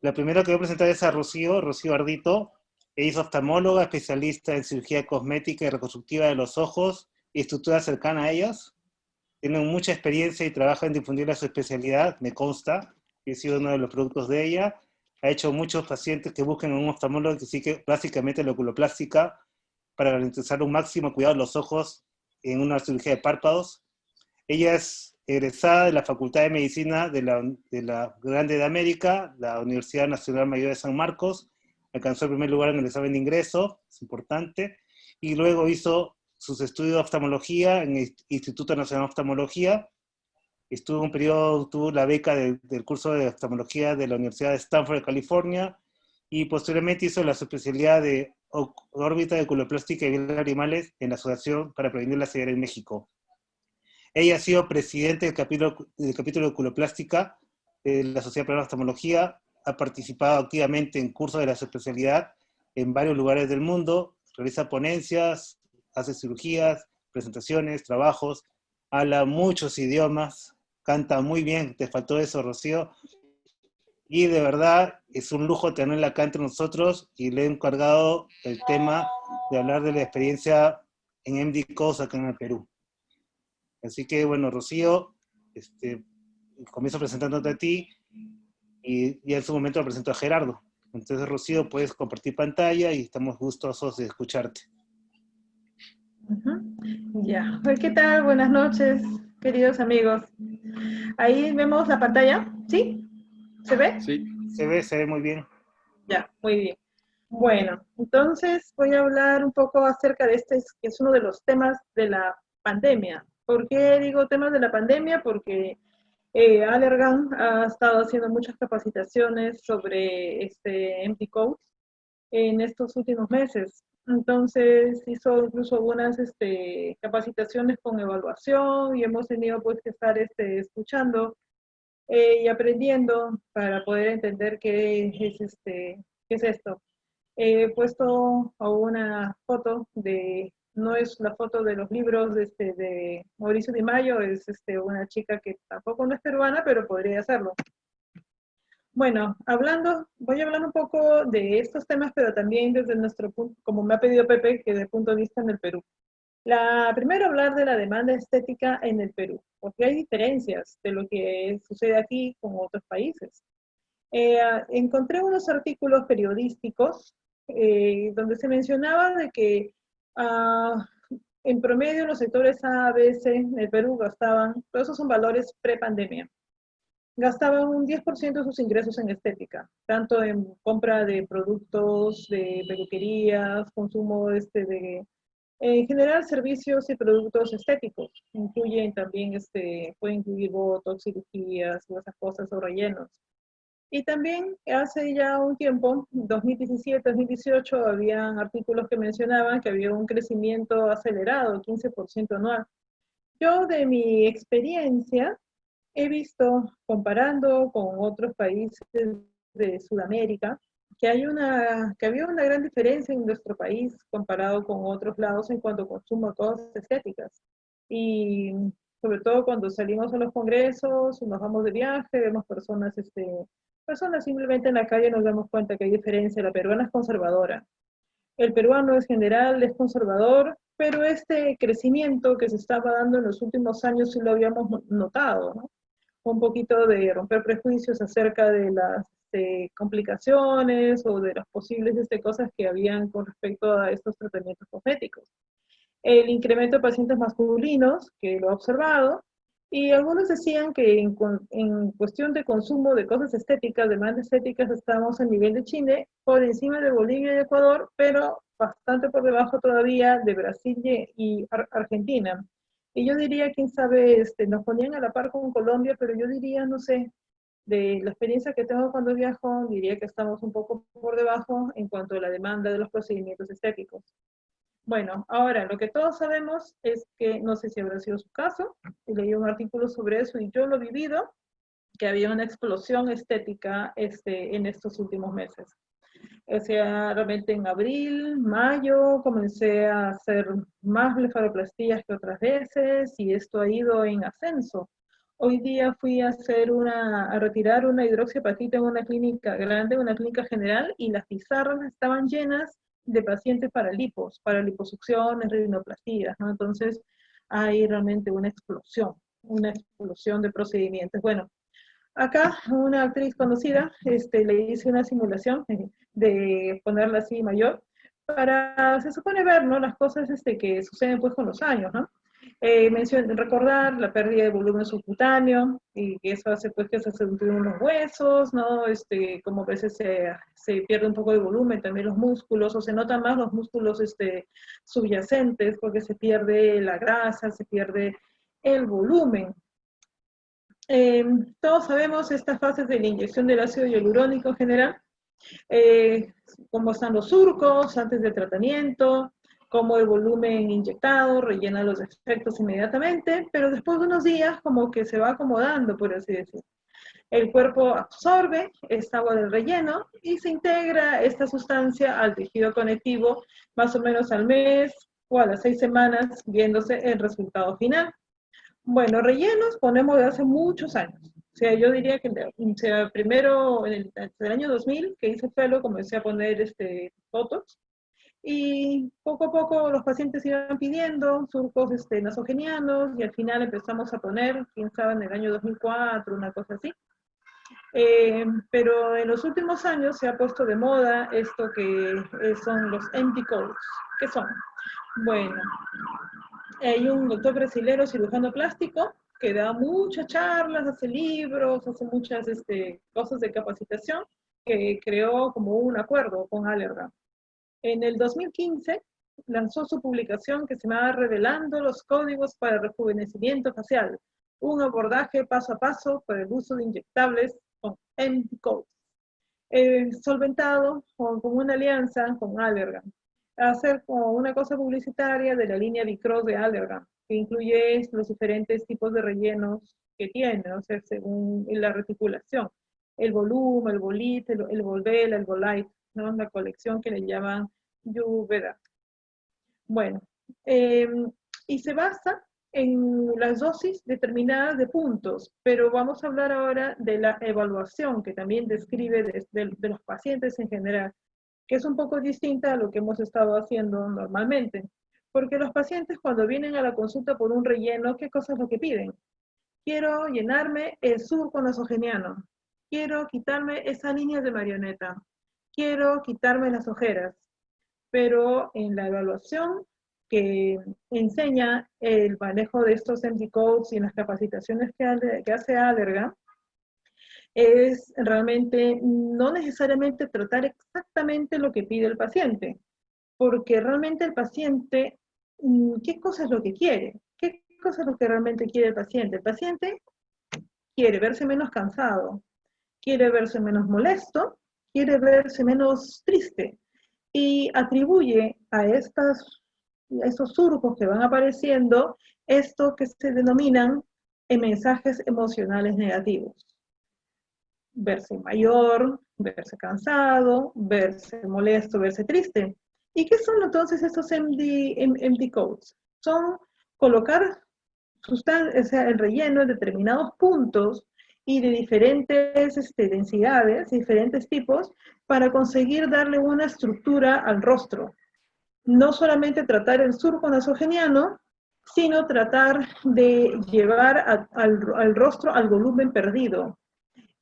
La primera que voy a presentar es a Rocío Ardito. Ella es oftalmóloga, especialista en cirugía cosmética y reconstructiva de los ojos y estructura cercana a ellas. Tiene mucha experiencia y trabaja en difundir su especialidad, me consta, que he sido uno de los productos de ella. Ha hecho muchos pacientes que busquen un oftalmólogo que sigue básicamente la oculoplástica para garantizar un máximo cuidado de los ojos en una cirugía de párpados. Ella es egresada de la Facultad de Medicina de la Grande de América, la Universidad Nacional Mayor de San Marcos. Alcanzó el primer lugar en el examen de ingreso, es importante, y luego hizo sus estudios de oftalmología en el Instituto Nacional de Oftalmología. Estuvo un periodo, tuvo la beca del curso de oftalmología de la Universidad de Stanford de California, y posteriormente hizo la especialidad de órbita de oculoplástica y animales en la Asociación para Prevenir la Ceguera en México. Ella ha sido presidente del capítulo de oculoplástica de la Sociedad Peruana de Oftalmología, ha participado activamente en cursos de la especialidad en varios lugares del mundo, realiza ponencias, hace cirugías, presentaciones, trabajos, habla muchos idiomas, canta muy bien, te faltó eso, Rocío, y de verdad es un lujo tenerla acá entre nosotros, y le he encargado el tema de hablar de la experiencia en MD Coast acá en el Perú. Así que, bueno, Rocío, comienzo presentándote a ti y en su momento lo presento a Gerardo. Entonces, Rocío, puedes compartir pantalla y estamos gustosos de escucharte. Ya, ¿qué tal? Buenas noches, queridos amigos. Ahí vemos la pantalla, ¿sí? ¿Se ve? Sí. Se ve muy bien. Ya, muy bien. Bueno, entonces voy a hablar un poco acerca de este, que es uno de los temas de la pandemia. ¿Por qué digo temas de la pandemia? Porque Allergan ha estado haciendo muchas capacitaciones sobre empty codes en estos últimos meses. Entonces hizo incluso algunas capacitaciones con evaluación y hemos tenido pues que estar escuchando y aprendiendo para poder entender qué es esto. He puesto a una foto de, no es la foto de los libros de Mauricio Di Maio, es una chica que tampoco no es peruana, pero podría hacerlo. Bueno, voy a hablar un poco de estos temas, pero también desde nuestro punto, como me ha pedido Pepe, que desde el punto de vista en el Perú. Primero hablar de la demanda estética en el Perú, porque hay diferencias de lo que sucede aquí con otros países. Encontré unos artículos periodísticos donde se mencionaba de que en promedio los sectores A, B, C en el Perú gastaban, todos esos son valores pre-pandemia, gastaban un 10% de sus ingresos en estética, tanto en compra de productos, de peluquerías, consumo en general servicios y productos estéticos. Incluyen también, puede incluir botox, cirugías, todas esas cosas o rellenos. Y también hace ya un tiempo, 2017, 2018, habían artículos que mencionaban que había un crecimiento acelerado, 15% anual. Yo de mi experiencia he visto, comparando con otros países de Sudamérica, que había una gran diferencia en nuestro país comparado con otros lados en cuanto a consumo de cosas estéticas. Y sobre todo cuando salimos a los congresos, nos vamos de viaje, vemos personas simplemente en la calle, nos damos cuenta que hay diferencia. La peruana es conservadora. El peruano en general es conservador, pero este crecimiento que se estaba dando en los últimos años sí lo habíamos notado, ¿no? Un poquito de romper prejuicios acerca de las complicaciones o de las posibles cosas que habían con respecto a estos tratamientos cosméticos. El incremento de pacientes masculinos, que lo he observado, y algunos decían que en cuestión de consumo de cosas estéticas, demandas estéticas, estamos en nivel de Chile, por encima de Bolivia y Ecuador, pero bastante por debajo todavía de Brasil y Argentina. Y yo diría, quién sabe, nos ponían a la par con Colombia, pero yo diría, no sé, de la experiencia que tengo cuando viajo, diría que estamos un poco por debajo en cuanto a la demanda de los procedimientos estéticos. Bueno, ahora lo que todos sabemos es que, no sé si habrá sido su caso, leí un artículo sobre eso y yo lo he vivido, que había una explosión estética en estos últimos meses. O sea, realmente en abril, mayo, comencé a hacer más blefaroplastías que otras veces y esto ha ido en ascenso. Hoy día fui a a retirar una hidroxiapatita en una clínica grande, una clínica general, y las pizarras estaban llenas de pacientes para liposucciones, rinoplastías, ¿no? Entonces hay realmente una explosión de procedimientos. Bueno, acá una actriz conocida, le hice una simulación de ponerla así mayor, para, se supone ver, ¿no? Las cosas que suceden pues con los años, ¿no? Recordar la pérdida de volumen subcutáneo y que eso hace pues que se acentúen los huesos, ¿no? Como a veces se pierde un poco de volumen, también los músculos, o se notan más los músculos subyacentes porque se pierde la grasa, se pierde el volumen. Todos sabemos estas fases de la inyección del ácido hialurónico en general, eh, cómo están los surcos antes del tratamiento, cómo el volumen inyectado rellena los efectos inmediatamente, pero después de unos días como que se va acomodando, por así decirlo. El cuerpo absorbe esta agua del relleno y se integra esta sustancia al tejido conectivo más o menos al mes o a las 6 semanas, viéndose el resultado final. Bueno, rellenos ponemos de hace muchos años. O sea, yo diría que primero en el año 2000 que hice pelo, comencé a poner fotos y poco a poco los pacientes iban pidiendo surcos nasogenianos y al final empezamos a poner, quién sabe, en el año 2004, una cosa así. Pero en los últimos años se ha puesto de moda esto que son los empty codes. ¿Qué son? Bueno, hay un doctor brasilero cirujano plástico que da muchas charlas, hace libros, hace muchas cosas de capacitación, que creó como un acuerdo con Allergan. En el 2015 lanzó su publicación que se llama Revelando los códigos para el rejuvenecimiento facial, un abordaje paso a paso para el uso de inyectables con MD-Codes, solventado con una alianza con Allergan, hacer como una cosa publicitaria de la línea Vicross de Allergan, que incluye los diferentes tipos de rellenos que tiene, o sea, según la reticulación, el volumen, el bolit, el volvel, el bolite, ¿no? La colección que le llaman Yuveda. Bueno, y se basa en las dosis determinadas de puntos, pero vamos a hablar ahora de la evaluación que también describe de los pacientes en general, que es un poco distinta a lo que hemos estado haciendo normalmente, porque los pacientes cuando vienen a la consulta por un relleno, ¿qué cosa es lo que piden? Quiero llenarme el surco nasogeniano, quiero quitarme esa línea de marioneta, quiero quitarme las ojeras, pero en la evaluación que enseña el manejo de estos MD codes y en las capacitaciones que hace Allergan, es realmente no necesariamente tratar exactamente lo que pide el paciente, porque realmente el paciente, ¿qué cosa es lo que quiere? ¿Qué cosa es lo que realmente quiere el paciente? El paciente quiere verse menos cansado, quiere verse menos molesto, quiere verse menos triste y atribuye a estos surcos que van apareciendo esto que se denominan mensajes emocionales negativos. Verse mayor, verse cansado, verse molesto, verse triste. ¿Y qué son entonces estos MD codes? Son colocar el relleno en determinados puntos y de diferentes densidades, diferentes tipos, para conseguir darle una estructura al rostro. No solamente tratar el surco nasogeniano, sino tratar de llevar al rostro al volumen perdido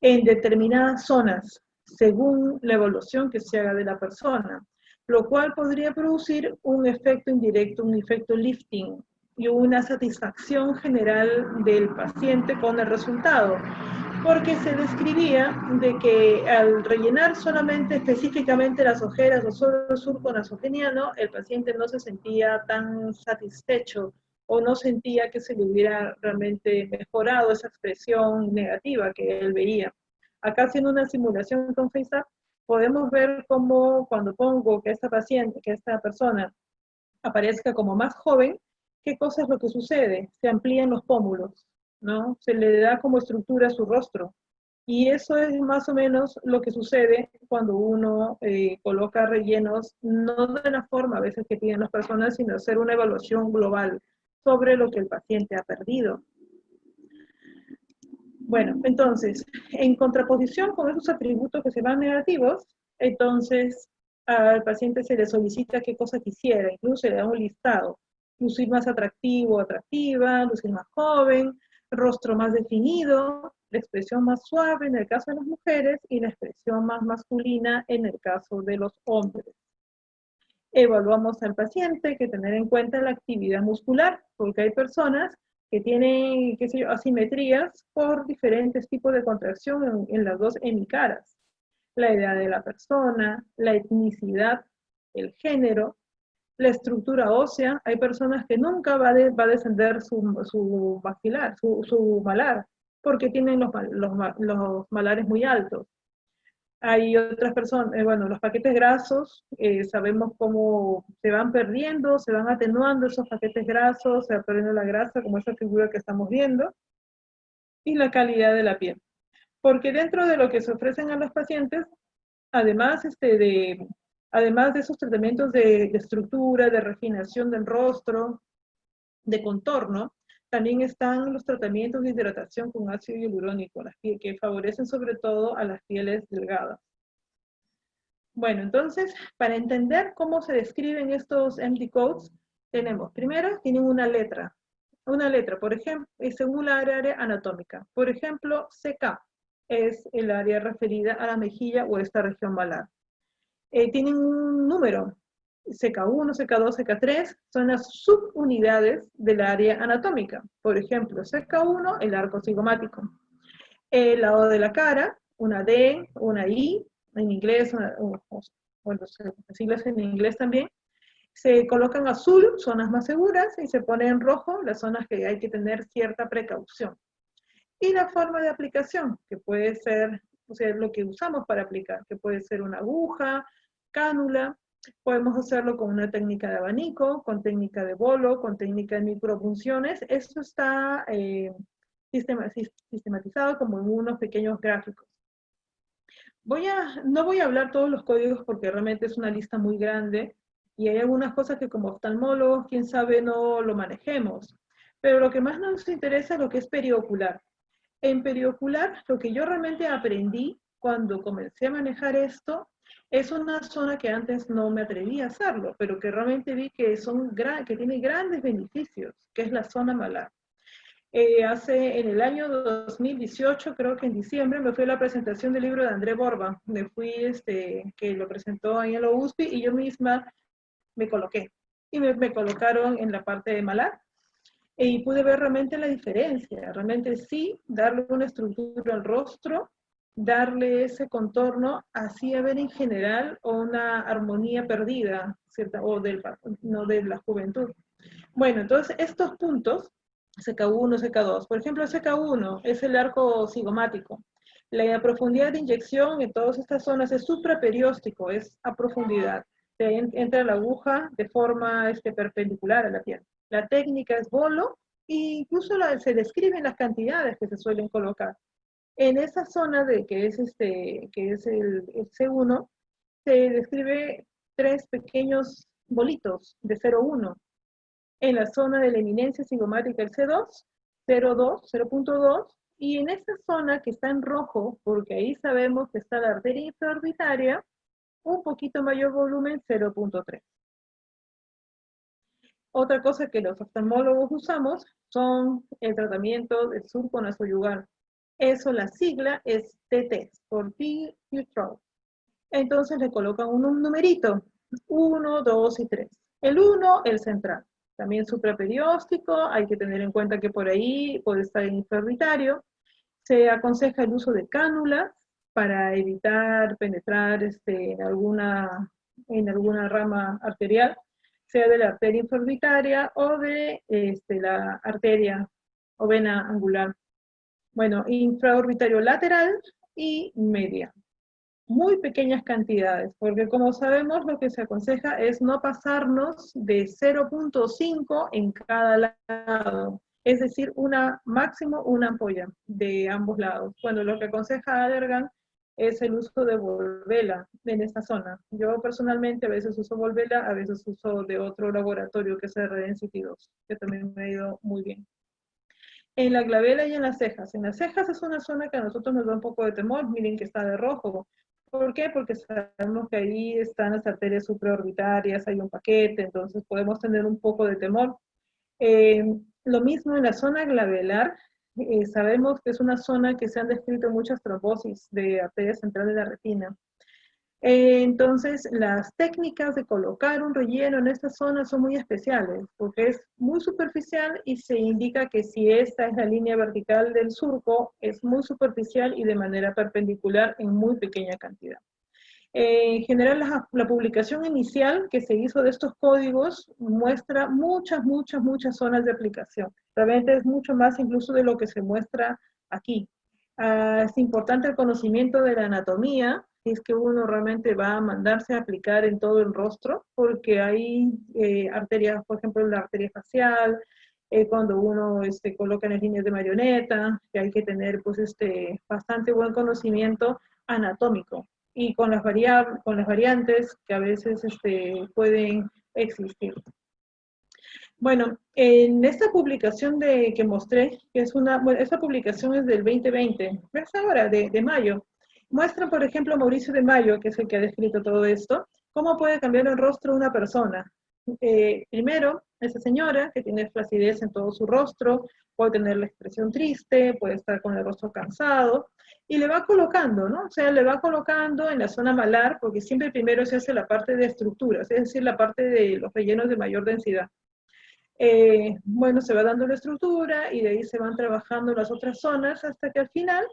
en determinadas zonas, según la evaluación que se haga de la persona, lo cual podría producir un efecto indirecto, un efecto lifting y una satisfacción general del paciente con el resultado, porque se describía de que al rellenar solamente específicamente las ojeras o solo el surco nasogeniano, el paciente no se sentía tan satisfecho o no sentía que se le hubiera realmente mejorado esa expresión negativa que él veía. Acá haciendo una simulación con FaceApp, podemos ver cómo cuando pongo que esta persona aparezca como más joven, qué cosa es lo que sucede. Se amplían los pómulos, ¿no? Se le da como estructura a su rostro. Y eso es más o menos lo que sucede cuando uno coloca rellenos, no de la forma a veces que piden las personas, sino hacer una evaluación global sobre lo que el paciente ha perdido. Bueno, entonces, en contraposición con esos atributos que se van negativos, entonces al paciente se le solicita qué cosa quisiera, incluso se le da un listado: lucir más atractivo o atractiva, lucir más joven, rostro más definido, la expresión más suave en el caso de las mujeres y la expresión más masculina en el caso de los hombres. Evaluamos al paciente, hay que tener en cuenta la actividad muscular, porque hay personas que tienen, qué sé yo, asimetrías por diferentes tipos de contracción en las dos hemicaras. La edad de la persona, la etnicidad, el género, la estructura ósea. Hay personas que nunca va a descender su maxilar, su malar, porque tienen los malares muy altos. Hay otras personas, bueno, los paquetes grasos, sabemos cómo se van perdiendo, se van atenuando esos paquetes grasos, se va perdiendo la grasa, como esa figura que estamos viendo, y la calidad de la piel. Porque dentro de lo que se ofrecen a los pacientes, además, además de esos tratamientos de estructura, de refinación del rostro, de contorno, también están los tratamientos de hidratación con ácido hialurónico, que favorecen sobre todo a las pieles delgadas. Bueno, entonces, para entender cómo se describen estos empty codes, tenemos, primero, tienen una letra, por ejemplo, según la área anatómica. Por ejemplo, CK es el área referida a la mejilla o esta región malar. Tienen un número, CK1, CK2, CK3, son las subunidades del área anatómica. Por ejemplo, CK1, el arco cigomático. El lado de la cara, una D, una I, en inglés, bueno, siglas en inglés también. Se colocan azul, zonas más seguras, y se pone en rojo las zonas que hay que tener cierta precaución. Y la forma de aplicación, que puede ser, o sea, lo que usamos para aplicar, que puede ser una aguja, cánula, podemos hacerlo con una técnica de abanico, con técnica de bolo, con técnica de micropunciones. Esto está sistematizado como en unos pequeños gráficos. No voy a hablar todos los códigos porque realmente es una lista muy grande y hay algunas cosas que como oftalmólogos, quién sabe, no lo manejemos. Pero lo que más nos interesa es lo que es periocular. En periocular, lo que yo realmente aprendí cuando comencé a manejar esto es una zona que antes no me atrevía a hacerlo, pero que realmente vi que, que tiene grandes beneficios, que es la zona malar. En el año 2018, creo que en diciembre, me fui a la presentación del libro de André Borba. Me fui, que lo presentó ahí en la USP y yo misma me coloqué. Y me colocaron en la parte de malar. Y pude ver realmente la diferencia. Realmente sí, darle una estructura al rostro, darle ese contorno, así a ver en general una armonía perdida, ¿cierta? No de la juventud. Bueno, entonces estos puntos, CK1, CK2, por ejemplo, CK1 es el arco cigomático. La profundidad de inyección en todas estas zonas es supraperióstico, es a profundidad. Entra la aguja de forma perpendicular a la piel. La técnica es bolo e incluso se describen las cantidades que se suelen colocar. En esa zona que es el C1, se describe 3 pequeños bolitos de 0,1. En la zona de la eminencia cigomática el C2, 0,2, 0,2, y en esa zona que está en rojo, porque ahí sabemos que está la arteria infraorbitaria, un poquito mayor volumen, 0,3. Otra cosa que los oftalmólogos usamos son el tratamiento del surco nasoyugal. Eso, la sigla es TT, por T-Neutral. Entonces le colocan un numerito, 1, 2 y 3. El 1, el central. También supraperióstico, hay que tener en cuenta que por ahí puede estar infraorbitario. Se aconseja el uso de cánulas para evitar penetrar en alguna rama arterial, sea de la arteria infraorbitaria o de la arteria o vena angular. Bueno, infraorbitario lateral y media. Muy pequeñas cantidades, porque como sabemos lo que se aconseja es no pasarnos de 0,5 en cada lado, es decir, máximo una ampolla de ambos lados. Bueno, lo que aconseja Allergan es el uso de Volvela en esta zona. Yo personalmente a veces uso Volvela, a veces uso de otro laboratorio que es RDensity 2, que también me ha ido muy bien. En la glabela y en las cejas. En las cejas es una zona que a nosotros nos da un poco de temor. Miren que está de rojo. ¿Por qué? Porque sabemos que ahí están las arterias supraorbitarias, hay un paquete, entonces podemos tener un poco de temor. Eh, lo mismo en la zona glabelar, sabemos que es una zona que se han descrito muchas trombosis de arterias centrales de la retina. Entonces, las técnicas de colocar un relleno en esta zona son muy especiales, porque es muy superficial y se indica que si esta es la línea vertical del surco, es muy superficial y de manera perpendicular en muy pequeña cantidad. En general, la publicación inicial que se hizo de estos códigos muestra muchas zonas de aplicación. Realmente es mucho más incluso de lo que se muestra aquí. Es importante el conocimiento de la anatomía, si es que uno realmente va a mandarse a aplicar en todo el rostro, porque hay arterias, por ejemplo, la arteria facial, cuando uno coloca en las líneas de marioneta, que hay que tener pues, bastante buen conocimiento anatómico y con las variantes que a veces pueden existir. Bueno, en esta publicación que mostré, que es esta publicación es del 2020, es ahora, de mayo, muestra, por ejemplo, Mauricio de Mayo, que es el que ha descrito todo esto, cómo puede cambiar el rostro de una persona. Primero, esa señora que tiene flacidez en todo su rostro, puede tener la expresión triste, puede estar con el rostro cansado, y le va colocando, ¿no? O sea, le va colocando en la zona malar, porque siempre primero se hace la parte de estructuras, es decir, la parte de los rellenos de mayor densidad. Bueno, se va dando la estructura y de ahí se van trabajando las otras zonas hasta que al final,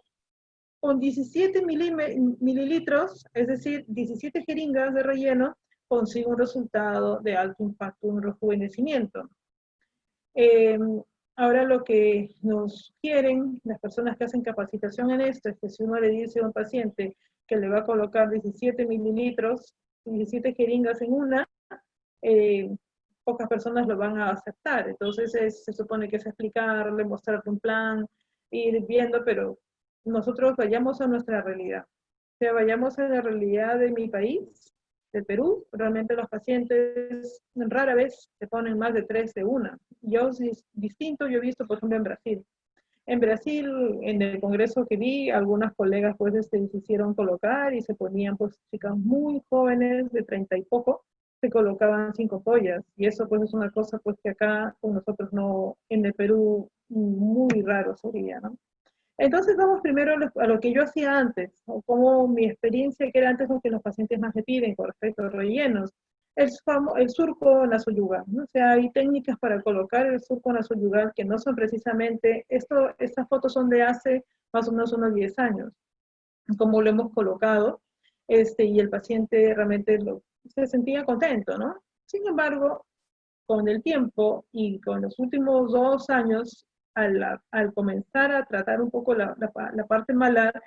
con 17 mililitros, es decir, 17 jeringas de relleno, consigue un resultado de alto impacto, un rejuvenecimiento. Ahora lo que nos quieren las personas que hacen capacitación en esto es que si uno le dice a un paciente que le va a colocar 17 mililitros, 17 jeringas en una, pocas personas lo van a aceptar. Entonces se supone que es explicarle, mostrarle un plan, ir viendo, pero nosotros vayamos a nuestra realidad. O sea, vayamos a la realidad de mi país, de Perú. Realmente los pacientes rara vez se ponen más de 3 de una. Yo distinto, yo he visto, por ejemplo, en Brasil. En Brasil, en el congreso que vi, algunas colegas pues se hicieron colocar y se ponían pues chicas muy jóvenes de 30 y poco, se colocaban 5 pollas, y eso pues es una cosa pues que acá con nosotros no, en el Perú muy raro sería, ¿no? Entonces vamos primero a lo que yo hacía antes, o como mi experiencia que era antes lo que los pacientes más me piden con respecto a rellenos, el surco nasoyugal, ¿no? O sea, hay técnicas para colocar el surco nasoyugal que no son precisamente, estas fotos son de hace más o menos unos 10 años, como lo hemos colocado, y el paciente realmente se sentía contento, ¿no? Sin embargo, con el tiempo y con los últimos 2 años, al comenzar a tratar un poco la parte malar,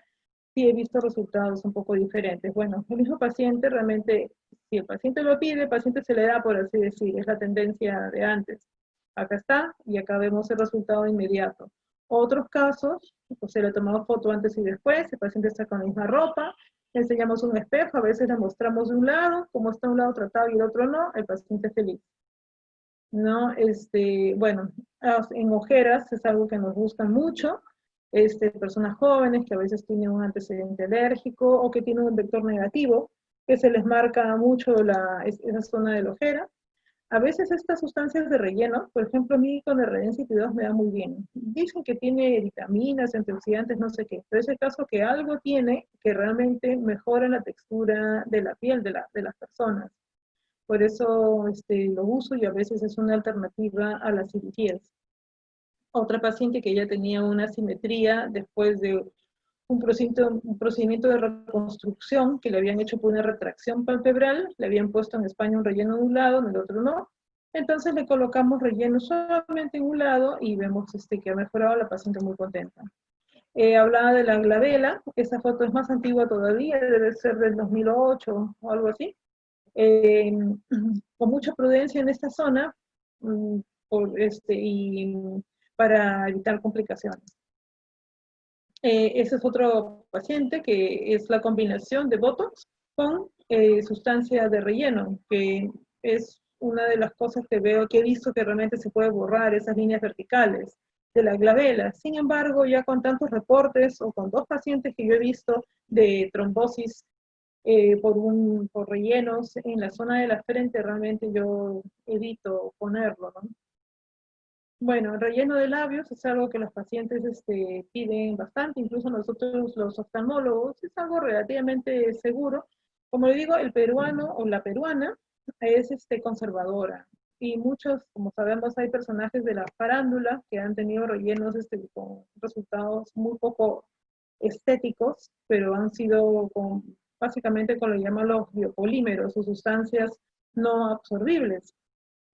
sí he visto resultados un poco diferentes. Bueno, el mismo paciente realmente, si el paciente lo pide, el paciente se le da, por así decir, es la tendencia de antes. Acá está, y acá vemos el resultado inmediato. Otros casos, pues se le tomamos foto antes y después, el paciente está con la misma ropa, le enseñamos un espejo, a veces le mostramos de un lado, como está un lado tratado y el otro no, el paciente es feliz. ¿No? Bueno, en ojeras es algo que nos gustan mucho, personas jóvenes que a veces tienen un antecedente alérgico o que tienen un vector negativo, que se les marca mucho esa zona de la ojera. A veces estas sustancias de relleno, por ejemplo, a mí con el Redencity 2 me da muy bien. Dicen que tiene vitaminas, antioxidantes, no sé qué, pero es el caso que algo tiene que realmente mejora la textura de la piel de las personas. Por eso lo uso y a veces es una alternativa a las cirugías. Otra paciente que ya tenía una simetría después de un procedimiento de reconstrucción que le habían hecho por una retracción palpebral, le habían puesto en España un relleno de un lado, en el otro no. Entonces le colocamos relleno solamente en un lado y vemos que ha mejorado, la paciente muy contenta. Hablaba de la glabela, esa foto es más antigua todavía, debe ser del 2008 o algo así. Con mucha prudencia en esta zona y para evitar complicaciones. Ese es otro paciente que es la combinación de Botox con sustancia de relleno, que es una de las cosas que veo, que he visto que realmente se puede borrar esas líneas verticales. de la glabela. Sin embargo, ya con tantos reportes o con 2 pacientes que yo he visto de trombosis por rellenos en la zona de la frente, realmente yo evito ponerlo, ¿no? Bueno, el relleno de labios es algo que los pacientes piden bastante, incluso nosotros los oftalmólogos, es algo relativamente seguro. Como le digo, el peruano o la peruana es conservadora. Y muchos, como sabemos, hay personajes de la farándula que han tenido rellenos con resultados muy poco estéticos, pero han sido básicamente con lo que llaman los biopolímeros o sustancias no absorbibles.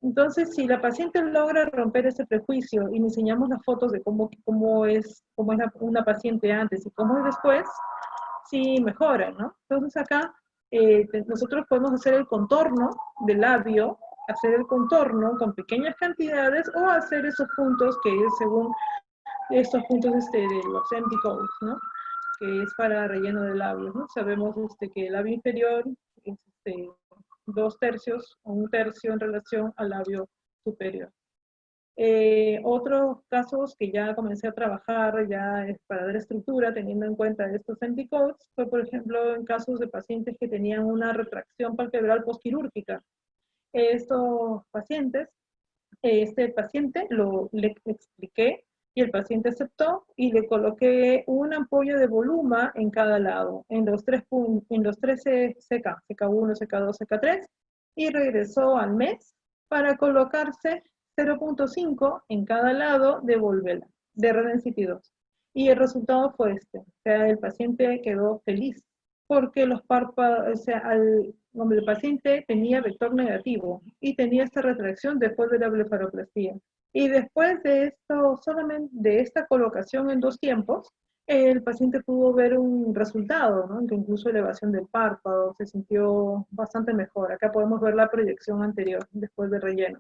Entonces, si la paciente logra romper ese prejuicio y le enseñamos las fotos de cómo es una paciente antes y cómo es después, sí mejora, ¿no? Entonces acá nosotros podemos hacer el contorno del labio, hacer el contorno con pequeñas cantidades o hacer esos puntos que es según estos puntos de los empty codes, ¿no? Que es para relleno de labios, ¿no? Sabemos que el labio inferior es 2/3 o 1/3 en relación al labio superior. Otros casos que ya comencé a trabajar ya es para dar estructura teniendo en cuenta estos anticodes fue por ejemplo en casos de pacientes que tenían una retracción palpebral postquirúrgica. Estos pacientes, este paciente le expliqué y el paciente aceptó y le coloqué una ampolla de voluma en cada lado, en los tres CK, CK1, CK2, CK3, y regresó al mes para colocarse 0.5 en cada lado de volvela, de Redensity 2. Y el resultado fue este, o sea, el paciente quedó feliz, porque los párpados, o sea, el paciente tenía vector negativo y tenía esta retracción después de la blefaroplastia. Y después de esto, solamente de esta colocación en 2 tiempos, el paciente pudo ver un resultado, ¿no? Que incluso elevación del párpado, se sintió bastante mejor. Acá podemos ver la proyección anterior, después del relleno.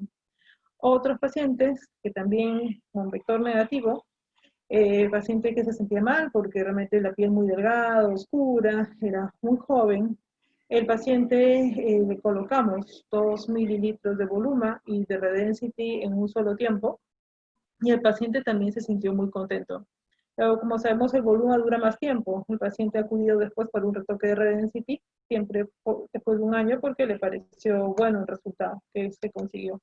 Otros pacientes que también con vector negativo, paciente que se sentía mal porque realmente la piel muy delgada, oscura, era muy joven. El paciente le colocamos 2 mililitros de voluma y de Redensity en un solo tiempo y el paciente también se sintió muy contento. Pero como sabemos, el volumen dura más tiempo. El paciente ha acudido después para un retoque de Redensity, siempre después de 1 año, porque le pareció bueno el resultado que se consiguió.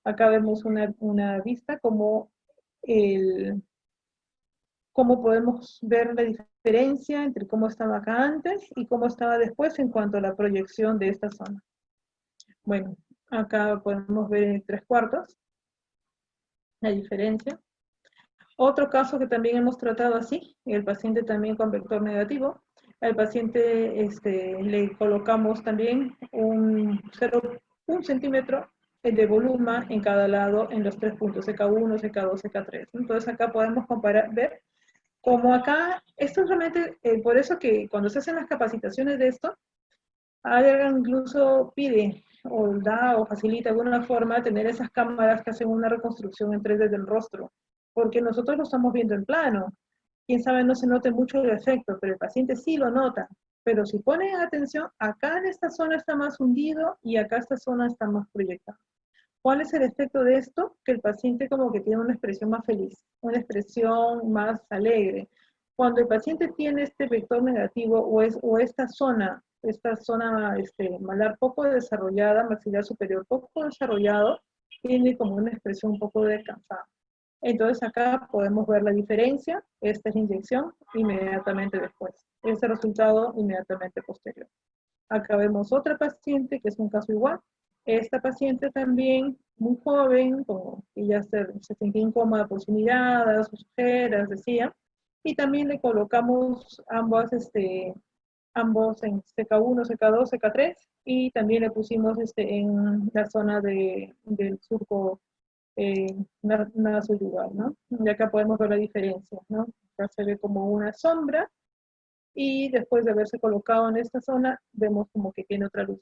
Acá vemos una vista como cómo podemos ver la diferencia entre cómo estaba acá antes y cómo estaba después en cuanto a la proyección de esta zona. Bueno, acá podemos ver en 3/4 la diferencia. Otro caso que también hemos tratado así, el paciente también con vector negativo, al paciente le colocamos también un centímetro de volumen en cada lado en los 3 puntos, CK1, CK2, CK3. Entonces acá podemos comparar, ver como acá, esto es realmente, por eso que cuando se hacen las capacitaciones de esto, alguien incluso pide o da o facilita de alguna forma tener esas cámaras que hacen una reconstrucción en 3D del rostro, porque nosotros lo estamos viendo en plano. Quién sabe no se note mucho el efecto, pero el paciente sí lo nota. Pero si ponen atención, acá en esta zona está más hundido y acá esta zona está más proyectada. ¿Cuál es el efecto de esto? Que el paciente como que tiene una expresión más feliz, una expresión más alegre. Cuando el paciente tiene este vector negativo o esta zona malar poco desarrollada, maxilar superior poco desarrollado, tiene como una expresión un poco descansada. Entonces acá podemos ver la diferencia, esta es la inyección inmediatamente después, ese resultado inmediatamente posterior. Acá vemos otra paciente que es un caso igual. Esta paciente también, muy joven, como que ya se sentía incómoda por su mirada, sus ojeras, decía. Y también le colocamos ambos en CK1, CK2, CK3. Y también le pusimos en la zona del surco nasoyugal, ¿no? Y acá podemos ver la diferencia, ¿no? Acá se ve como una sombra y después de haberse colocado en esta zona, vemos como que tiene otra luz.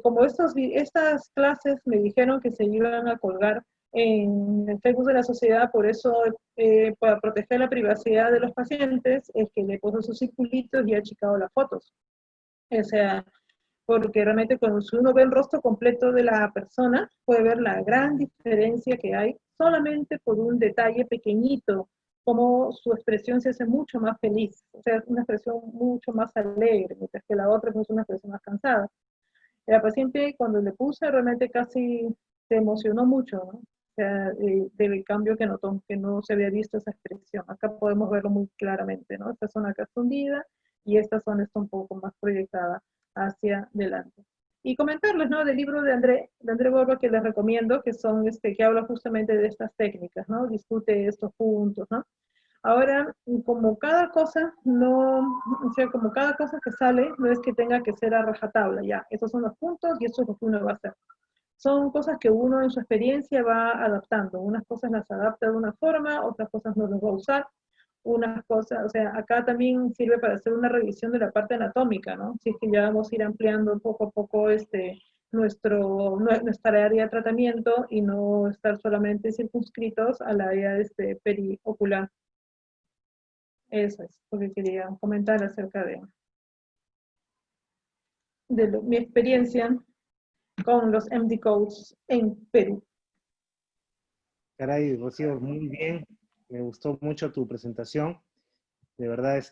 Como estas clases me dijeron que se iban a colgar en el Facebook de la sociedad, por eso, para proteger la privacidad de los pacientes, es que le puso sus circulitos y ha achicado las fotos. O sea, porque realmente cuando uno ve el rostro completo de la persona, puede ver la gran diferencia que hay solamente por un detalle pequeñito, como su expresión se hace mucho más feliz, o sea, es una expresión mucho más alegre, mientras que la otra es una expresión más cansada. La paciente cuando le puse realmente casi se emocionó mucho, ¿no? O sea, del cambio que notó, que no se había visto esa expresión. Acá podemos verlo muy claramente, ¿no? Esta zona acá está hundida y esta zona está un poco más proyectada hacia adelante. Y comentarles, ¿no? Del libro de André Borba que les recomiendo, que son, que habla justamente de estas técnicas, ¿no? Discute estos puntos, ¿no? Ahora, como cada cosa no, o sea, como cada cosa que sale, no es que tenga que ser a rajatabla, ya, esos son los puntos y eso es lo que uno va a hacer. Son cosas que uno en su experiencia va adaptando. Unas cosas las adapta de una forma, otras cosas no las va a usar. Unas cosas, o sea, acá también sirve para hacer una revisión de la parte anatómica, ¿no? Si es que ya vamos a ir ampliando poco a poco nuestra área de tratamiento y no estar solamente circunscritos al área periocular. Eso es lo que quería comentar acerca de mi experiencia con los MD Codes en Perú. Caray, Rocío, muy bien. Me gustó mucho tu presentación. De verdad,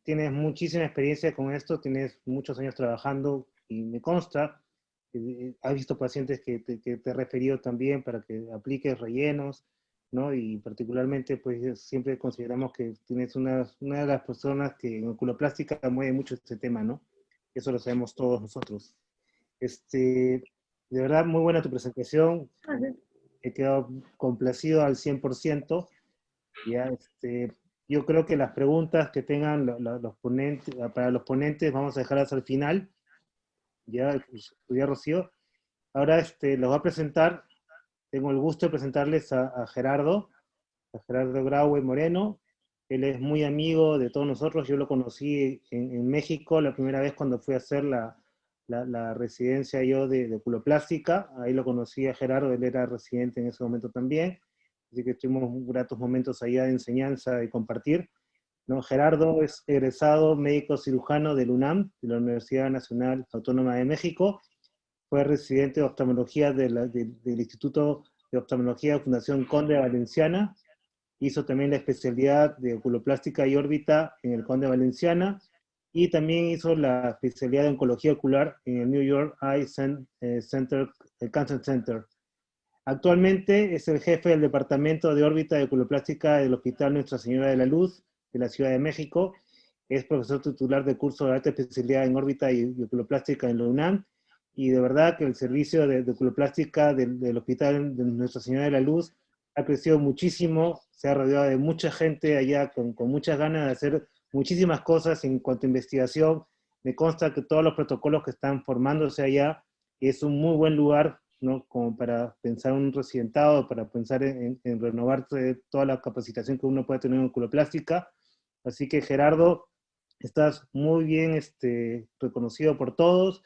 tienes muchísima experiencia con esto, tienes muchos años trabajando y me consta que has visto pacientes que te he referido también para que apliques rellenos, ¿no? Y particularmente, pues siempre consideramos que tienes una de las personas que en oculoplástica mueve mucho este tema, ¿no? Eso lo sabemos todos nosotros. De verdad, muy buena tu presentación. He quedado complacido al 100%. Ya, yo creo que las preguntas que tengan los ponentes, para los ponentes vamos a dejarlas al final. Ya, ya Rocío. Ahora los voy a presentar. Tengo el gusto de presentarles a Gerardo Graue Moreno. Él es muy amigo de todos nosotros. Yo lo conocí en México la primera vez cuando fui a hacer la residencia yo de oculoplástica. Ahí lo conocí a Gerardo, él era residente en ese momento también. Así que tuvimos gratos momentos allá de enseñanza y compartir, ¿no? Gerardo es egresado médico cirujano del UNAM, de la Universidad Nacional Autónoma de México. Fue residente de oftalmología del Instituto de Oftalmología de Fundación Conde Valenciana. Hizo también la especialidad de oculoplástica y órbita en el Conde Valenciana. Y también hizo la especialidad de oncología ocular en el New York Eye Center, el Cancer Center. Actualmente es el jefe del Departamento de Órbita de Oculoplástica del Hospital Nuestra Señora de la Luz de la Ciudad de México. Es profesor titular del curso de alta especialidad en órbita y oculoplástica en la UNAM. Y de verdad que el servicio de oculoplástica del Hospital de Nuestra Señora de la Luz ha crecido muchísimo. Se ha rodeado de mucha gente allá con muchas ganas de hacer muchísimas cosas en cuanto a investigación. Me consta que todos los protocolos que están formándose allá es un muy buen lugar, ¿no? Como para pensar un residentado, para pensar en renovar toda la capacitación que uno puede tener en oculoplástica. Así que Gerardo, estás muy bien reconocido por todos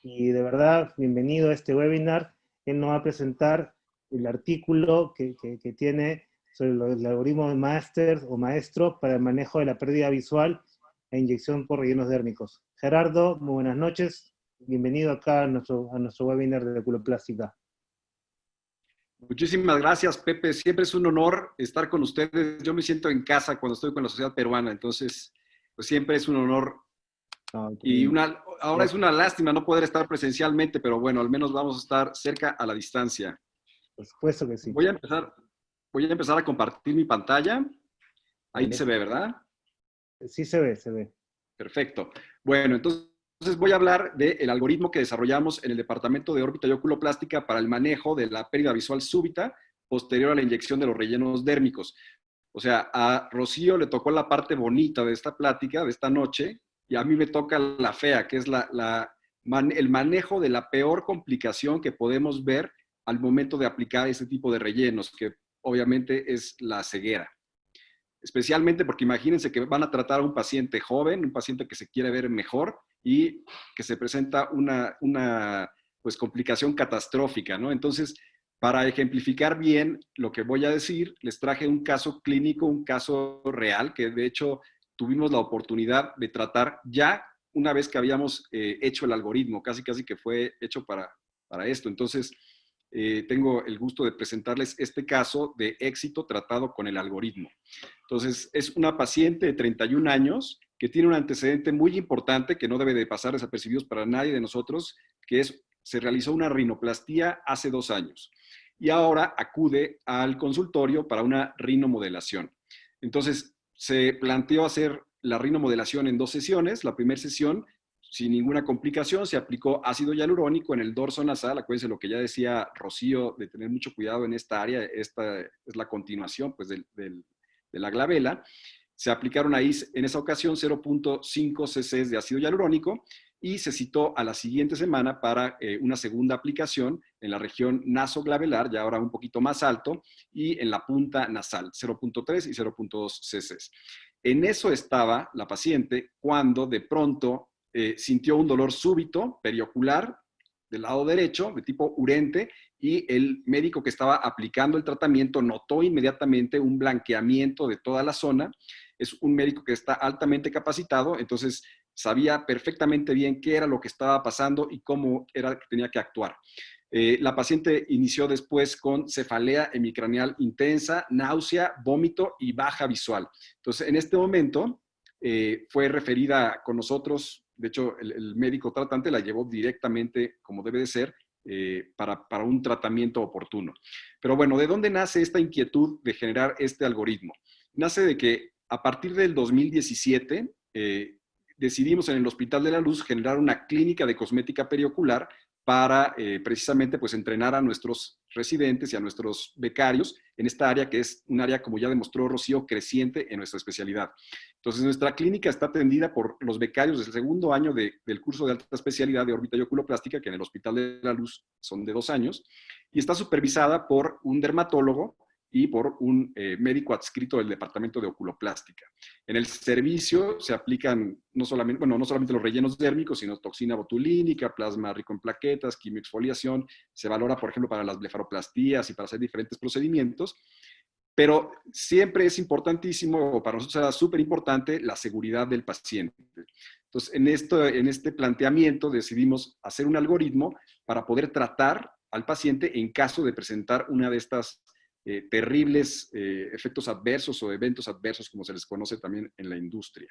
y de verdad, bienvenido a este webinar. Él nos va a presentar el artículo que tiene sobre el algoritmo de máster o maestro para el manejo de la pérdida visual e inyección por rellenos dérmicos. Gerardo, muy buenas noches. Bienvenido acá a nuestro webinar de oculoplástica. Muchísimas gracias, Pepe. Siempre es un honor estar con ustedes. Yo me siento en casa cuando estoy con la sociedad peruana, entonces, pues siempre es un honor. Y ahora es una lástima no poder estar presencialmente, pero bueno, al menos vamos a estar cerca a la distancia. Por supuesto que sí. Voy a empezar a compartir mi pantalla. Ahí se ve, ¿verdad? Sí se ve, se ve. Perfecto. Bueno, entonces voy a hablar del algoritmo que desarrollamos en el Departamento de Órbita y Oculoplástica para el manejo de la pérdida visual súbita posterior a la inyección de los rellenos dérmicos. O sea, a Rocío le tocó la parte bonita de esta plática, de esta noche, y a mí me toca la fea, que es el manejo de la peor complicación que podemos ver al momento de aplicar este tipo de rellenos, que obviamente es la ceguera. Especialmente porque imagínense que van a tratar a un paciente joven, un paciente que se quiere ver mejor y que se presenta una pues, complicación catastrófica, ¿no? Entonces, para ejemplificar bien lo que voy a decir, les traje un caso clínico, un caso real, que de hecho tuvimos la oportunidad de tratar ya una vez que habíamos hecho el algoritmo, casi que fue hecho para esto. Entonces, tengo el gusto de presentarles este caso de éxito tratado con el algoritmo. Entonces, es una paciente de 31 años que tiene un antecedente muy importante que no debe de pasar desapercibidos para nadie de nosotros, que es, se realizó una rinoplastía hace 2 años y ahora acude al consultorio para una rinomodelación. Entonces, se planteó hacer la rinomodelación en 2 sesiones. La primera sesión, sin ninguna complicación, se aplicó ácido hialurónico en el dorso nasal. Acuérdense lo que ya decía Rocío, de tener mucho cuidado en esta área. Esta es la continuación pues, de la glabela. Se aplicaron ahí, en esa ocasión, 0.5 cc de ácido hialurónico y se citó a la siguiente semana para una segunda aplicación en la región nasoglabelar, ya ahora un poquito más alto, y en la punta nasal, 0.3 y 0.2 cc. En eso estaba la paciente cuando de pronto sintió un dolor súbito, periocular, del lado derecho, de tipo urente, y el médico que estaba aplicando el tratamiento notó inmediatamente un blanqueamiento de toda la zona. Es un médico que está altamente capacitado, entonces sabía perfectamente bien qué era lo que estaba pasando y cómo era que tenía que actuar. La paciente inició después con cefalea hemicraneal intensa, náusea, vómito y baja visual. Entonces, en este momento fue referida con nosotros. De hecho, el médico tratante la llevó directamente, como debe de ser, para un tratamiento oportuno. Pero bueno, ¿de dónde nace esta inquietud de generar este algoritmo? Nace de que a partir del 2017 decidimos en el Hospital de la Luz generar una clínica de cosmética periocular para precisamente pues, entrenar a nuestros residentes y a nuestros becarios en esta área que es un área, como ya demostró Rocío, creciente en nuestra especialidad. Entonces, nuestra clínica está atendida por los becarios del segundo año del curso de alta especialidad de órbita y oculoplástica, que en el Hospital de la Luz son de 2 años, y está supervisada por un dermatólogo y por un médico adscrito del departamento de oculoplástica. En el servicio se aplican no solamente, bueno, no solamente los rellenos dérmicos, sino toxina botulínica, plasma rico en plaquetas, quimioexfoliación. Se valora, por ejemplo, para las blefaroplastías y para hacer diferentes procedimientos. Pero siempre es importantísimo, o para nosotros era súper importante, la seguridad del paciente. Entonces, en este planteamiento decidimos hacer un algoritmo para poder tratar al paciente en caso de presentar una de estas terribles efectos adversos o eventos adversos, como se les conoce también en la industria.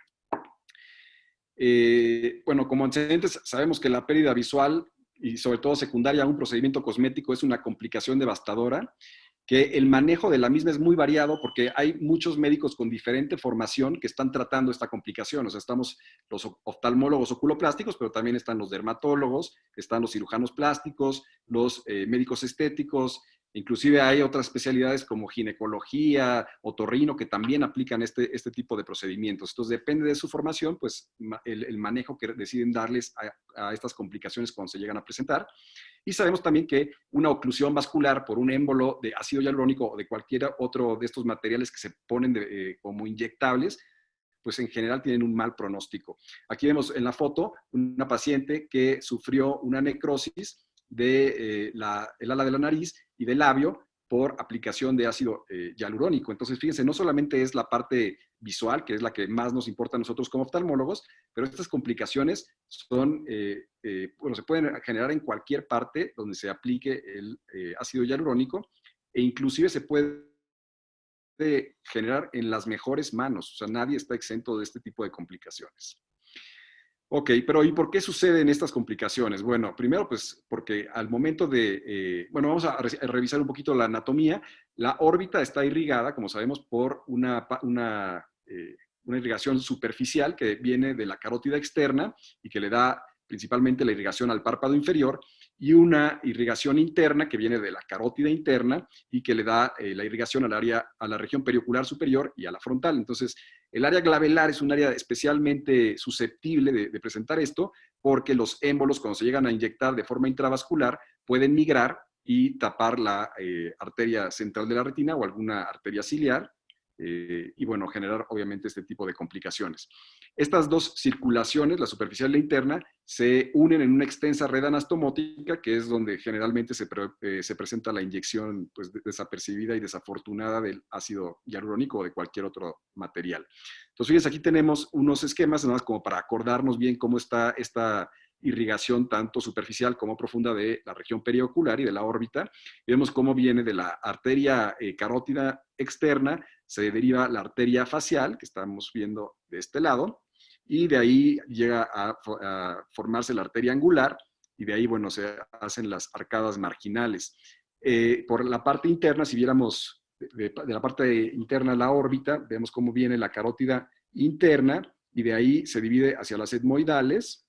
Bueno, como antecedentes, sabemos que la pérdida visual y sobre todo secundaria a un procedimiento cosmético es una complicación devastadora, que el manejo de la misma es muy variado porque hay muchos médicos con diferente formación que están tratando esta complicación. O sea, estamos los oftalmólogos oculoplásticos, pero también están los dermatólogos, están los cirujanos plásticos, los médicos estéticos. Inclusive hay otras especialidades como ginecología, otorrino, que también aplican este tipo de procedimientos. Entonces, depende de su formación, pues el manejo que deciden darles a estas complicaciones cuando se llegan a presentar. Y sabemos también que una oclusión vascular por un émbolo de ácido hialurónico o de cualquier otro de estos materiales que se ponen como inyectables, pues en general tienen un mal pronóstico. Aquí vemos en la foto una paciente que sufrió una necrosis del ala de la nariz y del labio por aplicación de ácido hialurónico. Entonces, fíjense, no solamente es la parte visual, que es la que más nos importa a nosotros como oftalmólogos, pero estas complicaciones son, bueno, se pueden generar en cualquier parte donde se aplique el ácido hialurónico e inclusive se puede generar en las mejores manos. O sea, nadie está exento de este tipo de complicaciones. Ok, pero ¿y por qué suceden estas complicaciones? Bueno, primero pues porque al momento de, bueno, vamos a revisar un poquito la anatomía. La órbita está irrigada, como sabemos, por una irrigación superficial que viene de la carótida externa y que le da principalmente la irrigación al párpado inferior, y una irrigación interna que viene de la carótida interna y que le da la irrigación al área, a la región periocular superior y a la frontal. Entonces, el área glabelar es un área especialmente susceptible de presentar esto, porque los émbolos, cuando se llegan a inyectar de forma intravascular, pueden migrar y tapar la arteria central de la retina o alguna arteria ciliar, y bueno, generar obviamente este tipo de complicaciones. Estas dos circulaciones, la superficial y la interna, se unen en una extensa red anastomótica, que es donde generalmente se presenta la inyección pues, desapercibida y desafortunada del ácido hialurónico o de cualquier otro material. Entonces, fíjense, aquí tenemos unos esquemas, nada más como para acordarnos bien cómo está esta irrigación tanto superficial como profunda de la región periocular y de la órbita. Y vemos cómo viene de la arteria carótida externa, se deriva la arteria facial, que estamos viendo de este lado, y de ahí llega a formarse la arteria angular, y de ahí, bueno, se hacen las arcadas marginales. Por la parte interna, si viéramos de la parte interna de la órbita, vemos cómo viene la carótida interna, y de ahí se divide hacia las etmoidales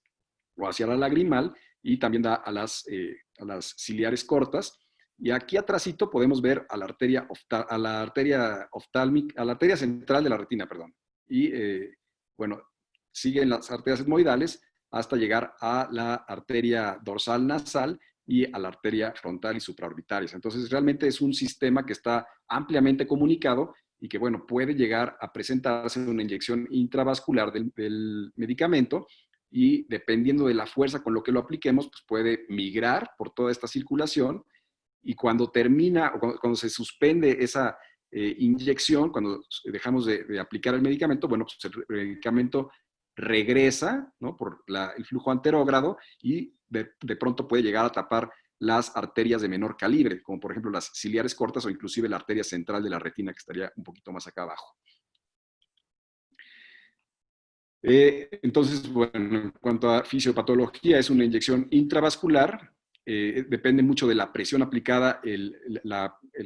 o hacia la lagrimal, y también da a las ciliares cortas. Y aquí atrásito podemos ver a la arteria, oftálmica, a la arteria central de la retina, perdón. Y bueno, siguen las arterias etmoidales hasta llegar a la arteria dorsal nasal y a la arteria frontal y supraorbitarias. Entonces, realmente es un sistema que está ampliamente comunicado y que, bueno, puede llegar a presentarse una inyección intravascular del medicamento, y dependiendo de la fuerza con lo que lo apliquemos, pues puede migrar por toda esta circulación, y cuando termina, o cuando se suspende esa inyección, cuando dejamos de aplicar el medicamento, bueno, pues el medicamento regresa, ¿no?, por el flujo anterógrado, y de pronto puede llegar a tapar las arterias de menor calibre, como por ejemplo las ciliares cortas o inclusive la arteria central de la retina, que estaría un poquito más acá abajo. Entonces, bueno, en cuanto a fisiopatología, es una inyección intravascular, depende mucho de la presión aplicada, el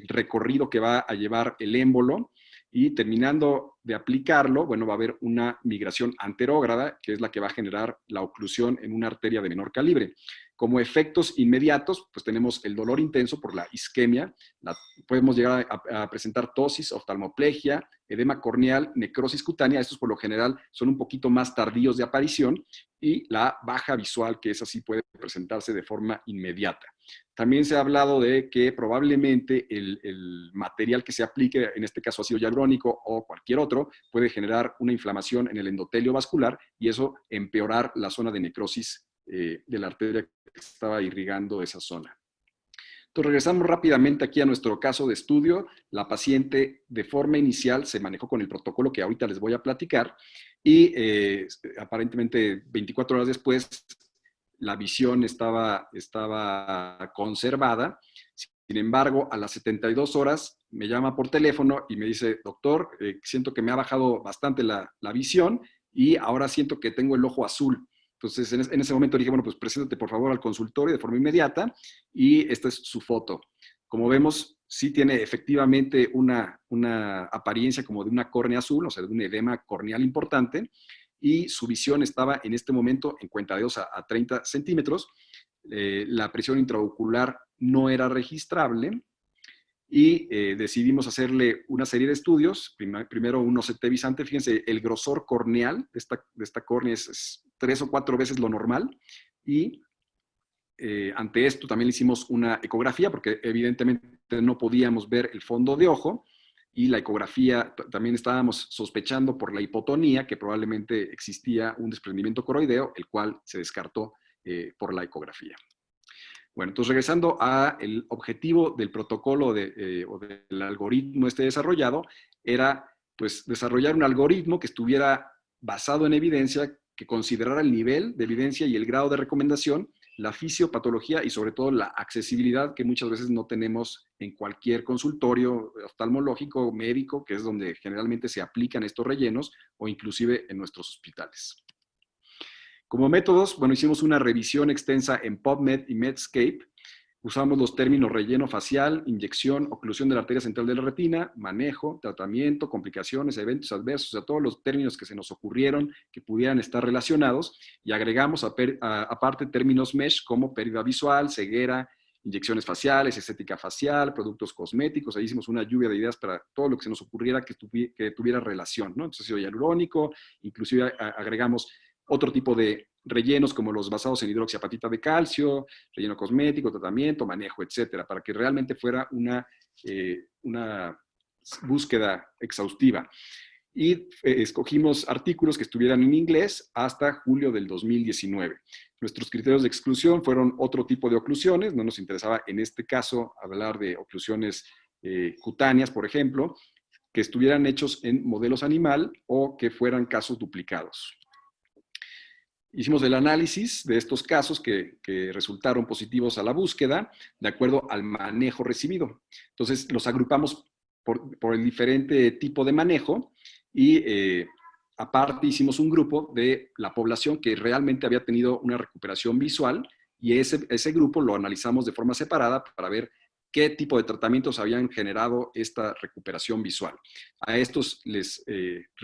recorrido que va a llevar el émbolo, y terminando de aplicarlo, bueno, va a haber una migración anterógrada, que es la que va a generar la oclusión en una arteria de menor calibre. Como efectos inmediatos, pues tenemos el dolor intenso por la isquemia, podemos llegar a presentar tosis, oftalmoplegia, edema corneal, necrosis cutánea. Estos por lo general son un poquito más tardíos de aparición, y la baja visual, que es así, puede presentarse de forma inmediata. También se ha hablado de que probablemente el material que se aplique, en este caso ácido hialurónico o cualquier otro, puede generar una inflamación en el endotelio vascular, y eso empeorar la zona de necrosis de la arteria que estaba irrigando esa zona. Entonces, regresamos rápidamente aquí a nuestro caso de estudio. La paciente de forma inicial se manejó con el protocolo que ahorita les voy a platicar, y aparentemente 24 horas después la visión estaba conservada. Sin embargo, a las 72 horas me llama por teléfono y me dice: doctor, siento que me ha bajado bastante la visión, y ahora siento que tengo el ojo azul. Entonces, en ese momento dije, bueno, pues preséntate por favor al consultorio de forma inmediata, y esta es su foto. Como vemos, sí tiene efectivamente una apariencia como de una córnea azul, o sea, de un edema corneal importante, y su visión estaba en este momento en cuenta de Dios a 30 centímetros. La presión intraocular no era registrable, y decidimos hacerle una serie de estudios. Primero un OCT visante. Fíjense, el grosor corneal de esta córnea es 3 o 4 veces lo normal, y ante esto también le hicimos una ecografía, porque evidentemente no podíamos ver el fondo de ojo, y la ecografía también estábamos sospechando por la hipotonía que probablemente existía un desprendimiento coroideo, el cual se descartó por la ecografía. Bueno, entonces regresando al objetivo del protocolo o del algoritmo desarrollado, era pues desarrollar un algoritmo que estuviera basado en evidencia, que considerara el nivel de evidencia y el grado de recomendación, la fisiopatología y sobre todo la accesibilidad, que muchas veces no tenemos en cualquier consultorio oftalmológico médico, que es donde generalmente se aplican estos rellenos, o inclusive en nuestros hospitales. Como métodos, bueno, hicimos una revisión extensa en PubMed y Medscape. Usamos los términos relleno facial, inyección, oclusión de la arteria central de la retina, manejo, tratamiento, complicaciones, eventos adversos, o sea, todos los términos que se nos ocurrieron que pudieran estar relacionados, y agregamos aparte términos mesh como pérdida visual, ceguera, inyecciones faciales, estética facial, productos cosméticos. Ahí hicimos una lluvia de ideas para todo lo que se nos ocurriera que tuviera relación, ¿no? Entonces, ácido hialurónico, inclusive agregamos otro tipo de rellenos como los basados en hidroxiapatita de calcio, relleno cosmético, tratamiento, manejo, etcétera, para que realmente fuera una búsqueda exhaustiva. Y escogimos artículos que estuvieran en inglés hasta julio del 2019. Nuestros criterios de exclusión fueron otro tipo de oclusiones. No nos interesaba en este caso hablar de oclusiones cutáneas, por ejemplo, que estuvieran hechos en modelos animal o que fueran casos duplicados. hicimos el análisis de estos casos que resultaron positivos a la búsqueda de acuerdo al manejo recibido. Entonces, los agrupamos por el diferente tipo de manejo y aparte hicimos un grupo de la población que realmente había tenido una recuperación visual y ese grupo lo analizamos de forma separada para ver qué tipo de tratamientos habían generado esta recuperación visual. A estos les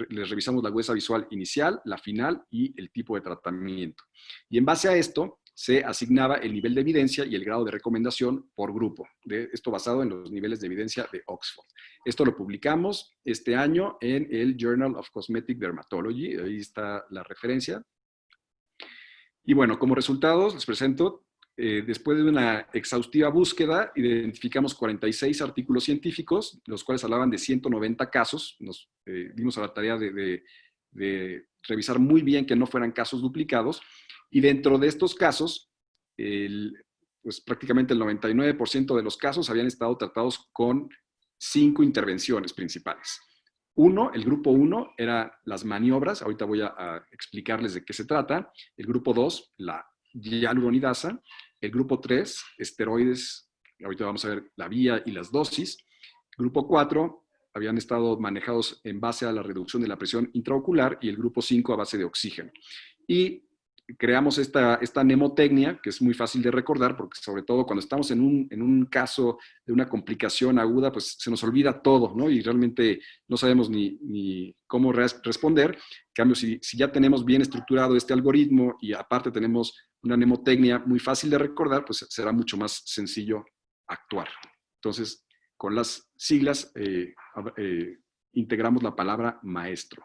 revisamos la huesa visual inicial, la final y el tipo de tratamiento. Y en base a esto se asignaba el nivel de evidencia y el grado de recomendación por grupo. Esto basado en los niveles de evidencia de Oxford. Esto lo publicamos este año en el Journal of Cosmetic Dermatology. Ahí está la referencia. Y bueno, como resultados les presento, después de una exhaustiva búsqueda, identificamos 46 artículos científicos, los cuales hablaban de 190 casos. Nos dimos a la tarea de revisar muy bien que no fueran casos duplicados. Y dentro de estos casos, pues prácticamente el 99% de los casos habían estado tratados con 5 intervenciones principales. El grupo 1 era las maniobras, ahorita voy a explicarles de qué se trata. El grupo 2, la hialuronidasa. El grupo 3, esteroides, ahorita vamos a ver la vía y las dosis. Grupo 4, habían estado manejados en base a la reducción de la presión intraocular y el grupo 5 a base de oxígeno. Y creamos esta mnemotecnia, que es muy fácil de recordar, porque sobre todo cuando estamos en un caso de una complicación aguda, pues se nos olvida todo, ¿no? Y realmente no sabemos ni cómo responder. En cambio, si ya tenemos bien estructurado este algoritmo y aparte tenemos una mnemotecnia muy fácil de recordar, pues será mucho más sencillo actuar. Entonces, con las siglas integramos la palabra maestro.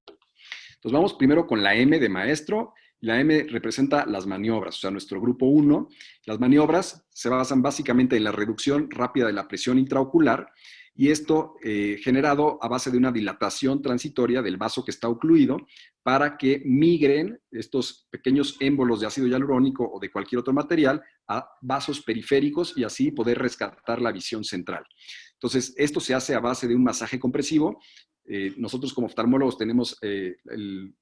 Entonces vamos primero con la M de maestro. La M representa las maniobras, o sea, nuestro grupo 1. Las maniobras se basan básicamente en la reducción rápida de la presión intraocular y esto generado a base de una dilatación transitoria del vaso que está ocluido para que migren estos pequeños émbolos de ácido hialurónico o de cualquier otro material a vasos periféricos y así poder rescatar la visión central. Entonces, esto se hace a base de un masaje compresivo. Nosotros como oftalmólogos tenemos el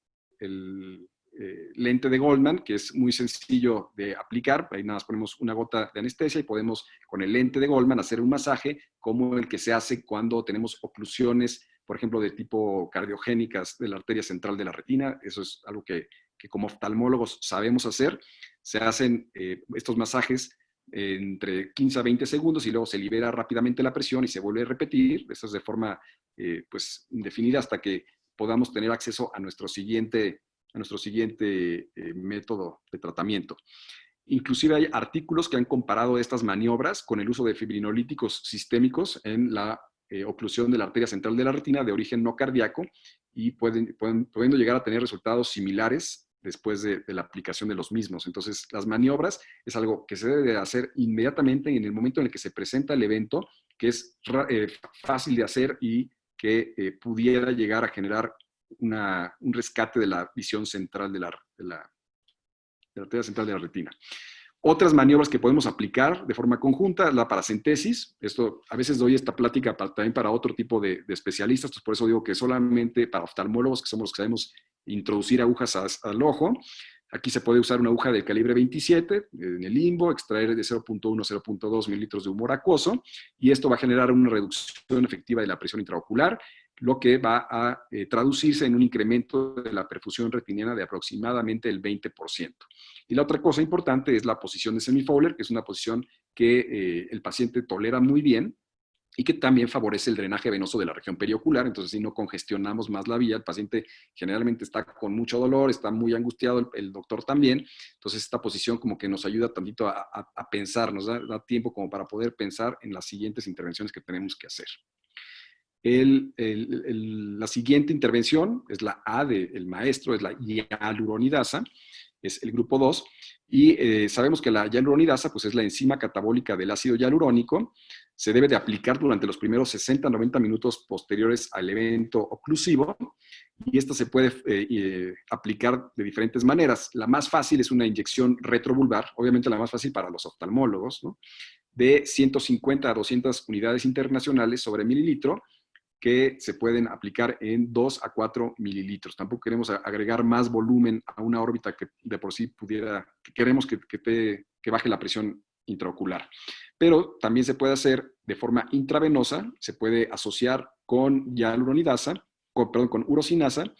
lente de Goldman, que es muy sencillo de aplicar. Ahí nada más ponemos una gota de anestesia y podemos con el lente de Goldman hacer un masaje como el que se hace cuando tenemos oclusiones, por ejemplo, de tipo cardiogénicas de la arteria central de la retina. Eso es algo que como oftalmólogos sabemos hacer. Se hacen estos masajes entre 15 a 20 segundos y luego se libera rápidamente la presión y se vuelve a repetir. Esto es de forma pues indefinida hasta que podamos tener acceso a nuestro siguiente método de tratamiento. Inclusive hay artículos que han comparado estas maniobras con el uso de fibrinolíticos sistémicos en la oclusión de la arteria central de la retina de origen no cardíaco y pudiendo llegar a tener resultados similares después de la aplicación de los mismos. Entonces, las maniobras es algo que se debe de hacer inmediatamente en el momento en el que se presenta el evento, que es fácil de hacer y que pudiera llegar a generar un rescate de la visión central de la arteria central de la retina. Otras maniobras que podemos aplicar de forma conjunta, la paracentesis. Esto, a veces doy esta plática también para otro tipo de especialistas, entonces por eso digo que solamente para oftalmólogos, que somos los que sabemos introducir agujas al ojo. Aquí se puede usar una aguja del calibre 27 en el limbo, extraer de 0.1 a 0.2 mililitros de humor acuoso, y esto va a generar una reducción efectiva de la presión intraocular, lo que va a traducirse en un incremento de la perfusión retiniana de aproximadamente el 20%. Y la otra cosa importante es la posición de semifowler, que es una posición que el paciente tolera muy bien y que también favorece el drenaje venoso de la región periocular. Entonces, si no congestionamos más la vía, el paciente generalmente está con mucho dolor, está muy angustiado, el doctor también. Entonces, esta posición como que nos ayuda tantito a pensar, nos da tiempo como para poder pensar en las siguientes intervenciones que tenemos que hacer. La siguiente intervención es la A del maestro, es la hialuronidasa, es el grupo 2, y sabemos que la hialuronidasa pues, es la enzima catabólica del ácido hialurónico. Se debe de aplicar durante los primeros 60 a 90 minutos posteriores al evento oclusivo, y esta se puede aplicar de diferentes maneras. La más fácil es una inyección retrovulvar, obviamente la más fácil para los oftalmólogos, ¿no? De 150 a 200 unidades internacionales sobre mililitro, que se pueden aplicar en 2 a 4 mililitros. Tampoco queremos agregar más volumen a una órbita que de por sí queremos que baje la presión intraocular. Pero también se puede hacer de forma intravenosa, se puede asociar con hialuronidasa, con urosinasa,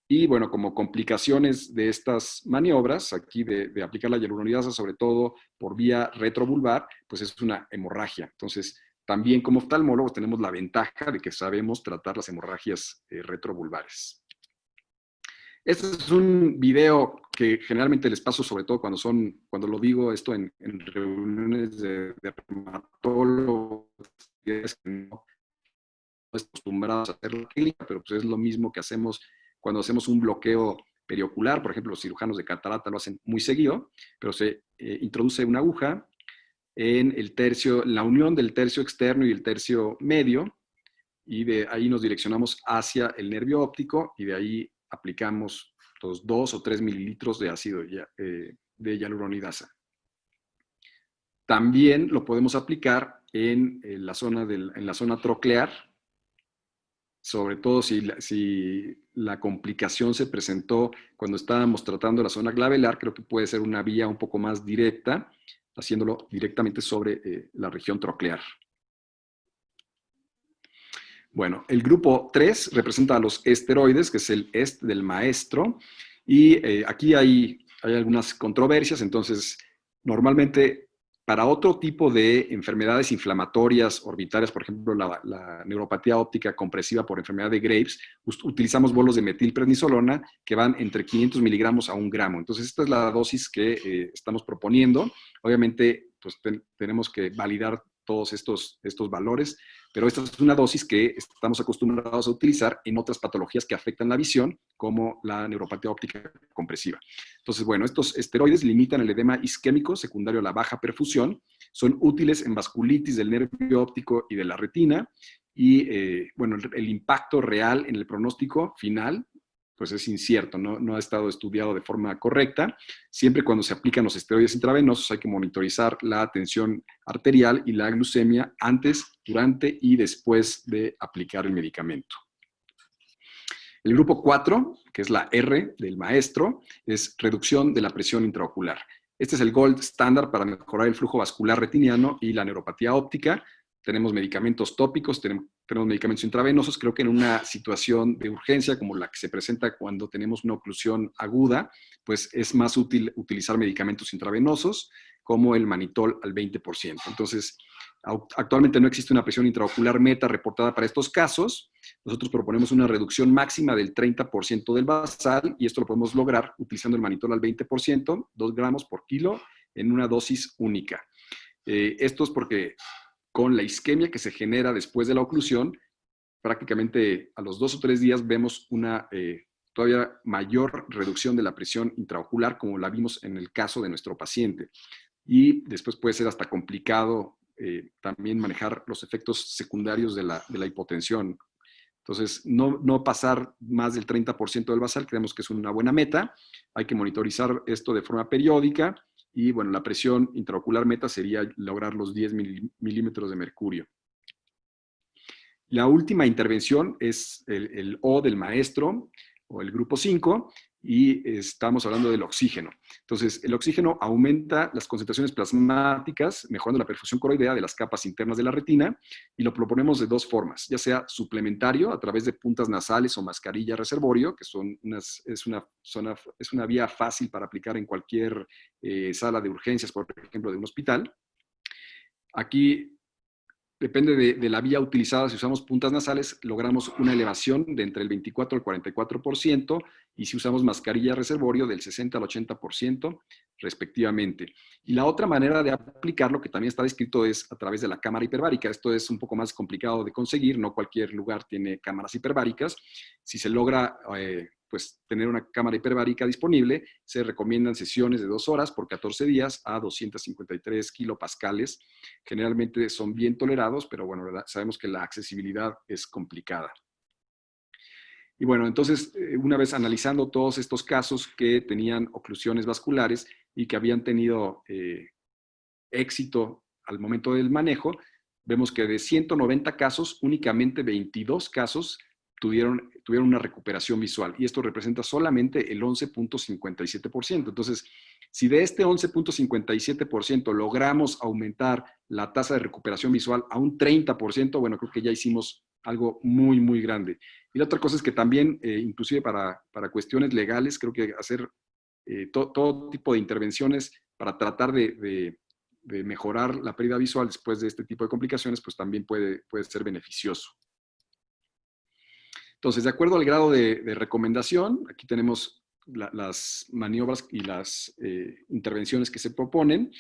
y bueno, como complicaciones de estas maniobras, aquí de aplicar la hialuronidasa, sobre todo por vía retrovulvar, pues es una hemorragia. Entonces, también como oftalmólogos tenemos la ventaja de que sabemos tratar las hemorragias retrovulvares. Este es un video que generalmente les paso, sobre todo cuando lo digo esto en reuniones de dermatólogos, que no acostumbrados a hacer la clínica, pero pues es lo mismo que hacemos cuando hacemos un bloqueo periocular. Por ejemplo, los cirujanos de catarata lo hacen muy seguido, pero se introduce una aguja en la unión del tercio externo y el tercio medio, y de ahí nos direccionamos hacia el nervio óptico, y de ahí aplicamos los 2 o 3 mililitros de ácido de hialuronidasa. También lo podemos aplicar en la zona troclear, sobre todo si la complicación se presentó cuando estábamos tratando la zona glabelar. Creo que puede ser una vía un poco más directa, haciéndolo directamente sobre la región troclear. Bueno, el grupo 3 representa a los esteroides, que es el est del maestro, y aquí hay algunas controversias. Entonces, normalmente para otro tipo de enfermedades inflamatorias orbitarias, por ejemplo, la neuropatía óptica compresiva por enfermedad de Graves, utilizamos bolos de metilprednisolona que van entre 500 miligramos a 1 gramo. Entonces, esta es la dosis que estamos proponiendo. Obviamente, pues tenemos que validar todos estos valores, pero esta es una dosis que estamos acostumbrados a utilizar en otras patologías que afectan la visión, como la neuropatía óptica compresiva. Entonces, bueno, estos esteroides limitan el edema isquémico secundario a la baja perfusión, son útiles en vasculitis del nervio óptico y de la retina, y bueno, el impacto real en el pronóstico final pues es incierto, no ha estado estudiado de forma correcta. Siempre cuando se aplican los esteroides intravenosos hay que monitorizar la tensión arterial y la glucemia antes, durante y después de aplicar el medicamento. El grupo 4, que es la R del maestro, es reducción de la presión intraocular. Este es el gold standard para mejorar el flujo vascular retiniano y la neuropatía óptica. Tenemos medicamentos tópicos, tenemos medicamentos intravenosos. Creo que en una situación de urgencia como la que se presenta cuando tenemos una oclusión aguda, pues es más útil utilizar medicamentos intravenosos como el manitol al 20%. Entonces, actualmente no existe una presión intraocular meta reportada para estos casos. Nosotros proponemos una reducción máxima del 30% del basal, y esto lo podemos lograr utilizando el manitol al 20%, 2 gramos por kilo, en una dosis única. Esto es porque con la isquemia que se genera después de la oclusión, prácticamente a los 2 o 3 días vemos una todavía mayor reducción de la presión intraocular, como la vimos en el caso de nuestro paciente. Y después puede ser hasta complicado también manejar los efectos secundarios de la hipotensión. Entonces, no pasar más del 30% del basal, creemos que es una buena meta. Hay que monitorizar esto de forma periódica. Y bueno, la presión intraocular meta sería lograr los 10 milímetros de mercurio. La última intervención es el O del maestro, o el grupo 5, y estamos hablando del oxígeno. Entonces, el oxígeno aumenta las concentraciones plasmáticas, mejorando la perfusión coroidea de las capas internas de la retina, y lo proponemos de 2 formas, ya sea suplementario a través de puntas nasales o mascarilla reservorio, que es una vía fácil para aplicar en cualquier sala de urgencias, por ejemplo, de un hospital. Aquí depende de la vía utilizada. Si usamos puntas nasales, logramos una elevación de entre el 24 al 44%, y si usamos mascarilla reservorio, del 60 al 80%, respectivamente. Y la otra manera de aplicarlo, que también está descrito, es a través de la cámara hiperbárica. Esto es un poco más complicado de conseguir, no cualquier lugar tiene cámaras hiperbáricas. Si se logra pues tener una cámara hiperbárica disponible, se recomiendan sesiones de 2 horas por 14 días a 253 kilopascales. Generalmente son bien tolerados, pero bueno, sabemos que la accesibilidad es complicada. Y bueno, entonces, una vez analizando todos estos casos que tenían oclusiones vasculares y que habían tenido éxito al momento del manejo, vemos que de 190 casos, únicamente 22 casos tuvieron una recuperación visual, y esto representa solamente el 11.57%. Entonces, si de este 11.57% logramos aumentar la tasa de recuperación visual a un 30%, bueno, creo que ya hicimos algo muy, muy grande. Y la otra cosa es que también, inclusive para cuestiones legales, creo que hacer todo tipo de intervenciones para tratar de mejorar la pérdida visual después de este tipo de complicaciones, pues también puede ser beneficioso. Entonces, de acuerdo al grado de recomendación, aquí tenemos las maniobras y las intervenciones que se proponen,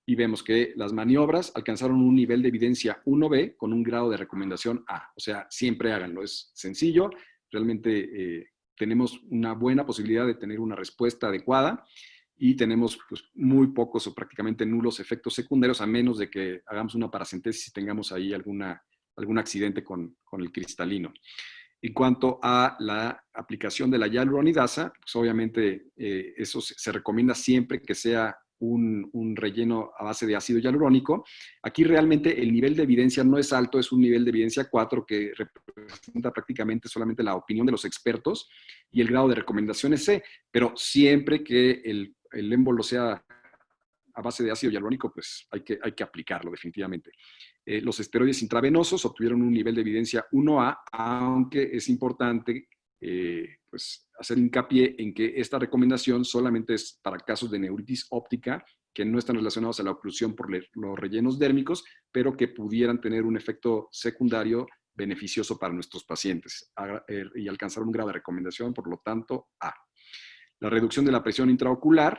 y vemos que las maniobras alcanzaron un nivel de evidencia 1B con un grado de recomendación A. O sea, siempre háganlo, es sencillo, realmente tenemos una buena posibilidad de tener una respuesta adecuada, y tenemos pues, muy pocos o prácticamente nulos efectos secundarios, a menos de que hagamos una paracentesis y tengamos ahí algún accidente con el cristalino. En cuanto a la aplicación de la hialuronidasa, pues obviamente eso se recomienda siempre que sea un relleno a base de ácido hialurónico. Aquí realmente el nivel de evidencia no es alto, es un nivel de evidencia 4 que representa prácticamente solamente la opinión de los expertos, y el grado de recomendación es C, pero siempre que el émbolo sea a base de ácido hialurónico, pues hay que aplicarlo definitivamente. Los esteroides intravenosos obtuvieron un nivel de evidencia 1A, aunque es importante pues hacer hincapié en que esta recomendación solamente es para casos de neuritis óptica que no están relacionados a la oclusión por los rellenos dérmicos, pero que pudieran tener un efecto secundario beneficioso para nuestros pacientes y alcanzar un grado de recomendación, por lo tanto, A. La reducción de la presión intraocular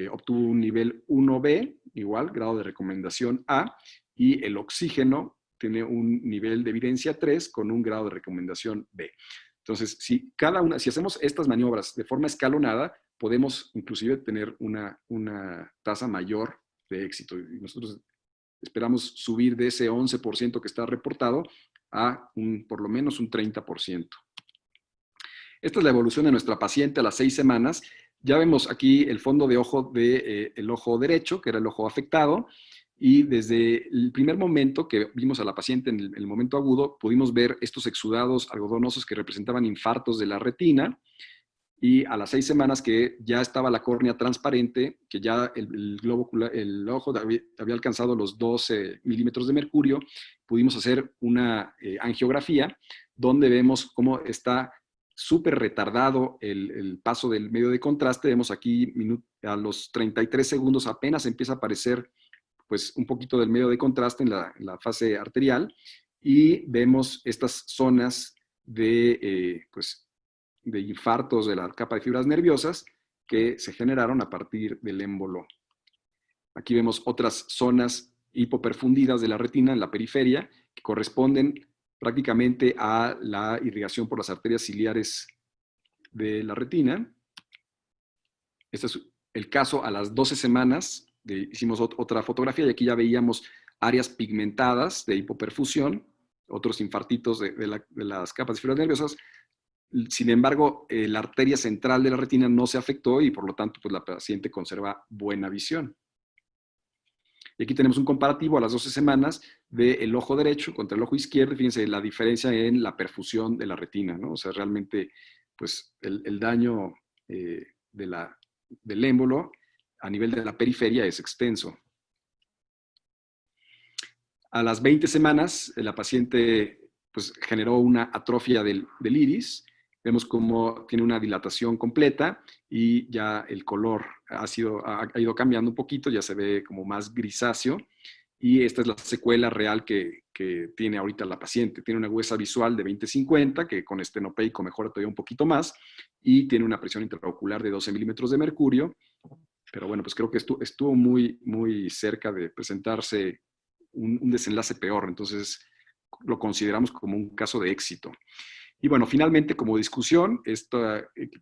obtuvo un nivel 1B, igual, grado de recomendación A, y el oxígeno tiene un nivel de evidencia 3 con un grado de recomendación B. Entonces, si hacemos estas maniobras de forma escalonada, podemos inclusive tener una tasa mayor de éxito. Y nosotros esperamos subir de ese 11% que está reportado a por lo menos un 30%. Esta es la evolución de nuestra paciente a las 6 semanas. Ya vemos aquí el fondo de ojo del ojo derecho, que era el ojo afectado, y desde el primer momento que vimos a la paciente en el momento agudo, pudimos ver estos exudados algodonosos que representaban infartos de la retina, y a las 6 semanas que ya estaba la córnea transparente, que ya el ojo había alcanzado los 12 milímetros de mercurio, pudimos hacer una angiografía donde vemos cómo está súper retardado el paso del medio de contraste. Vemos aquí a los 33 segundos apenas empieza a aparecer pues, un poquito del medio de contraste en la fase arterial, y vemos estas zonas de infartos de la capa de fibras nerviosas que se generaron a partir del émbolo. Aquí vemos otras zonas hipoperfundidas de la retina en la periferia que corresponden prácticamente a la irrigación por las arterias ciliares de la retina. Este es el caso a las 12 semanas. Hicimos otra fotografía y aquí ya veíamos áreas pigmentadas de hipoperfusión, otros infartitos de las capas de fibras nerviosas. Sin embargo, la arteria central de la retina no se afectó y por lo tanto pues, la paciente conserva buena visión. Y aquí tenemos un comparativo a las 12 semanas del ojo derecho contra el ojo izquierdo. Fíjense la diferencia en la perfusión de la retina, ¿no? O sea, realmente pues, el daño del émbolo a nivel de la periferia es extenso. A las 20 semanas, la paciente pues, generó una atrofia del iris. Vemos cómo tiene una dilatación completa y ya el color ha ido cambiando un poquito, ya se ve como más grisáceo, y esta es la secuela real que tiene ahorita la paciente. Tiene una huesa visual de 20/50, que con estenopeico mejora todavía un poquito más, y tiene una presión intraocular de 12 milímetros de mercurio, pero bueno, pues creo que estuvo muy, muy cerca de presentarse un desenlace peor, entonces lo consideramos como un caso de éxito. Y bueno, finalmente, como discusión,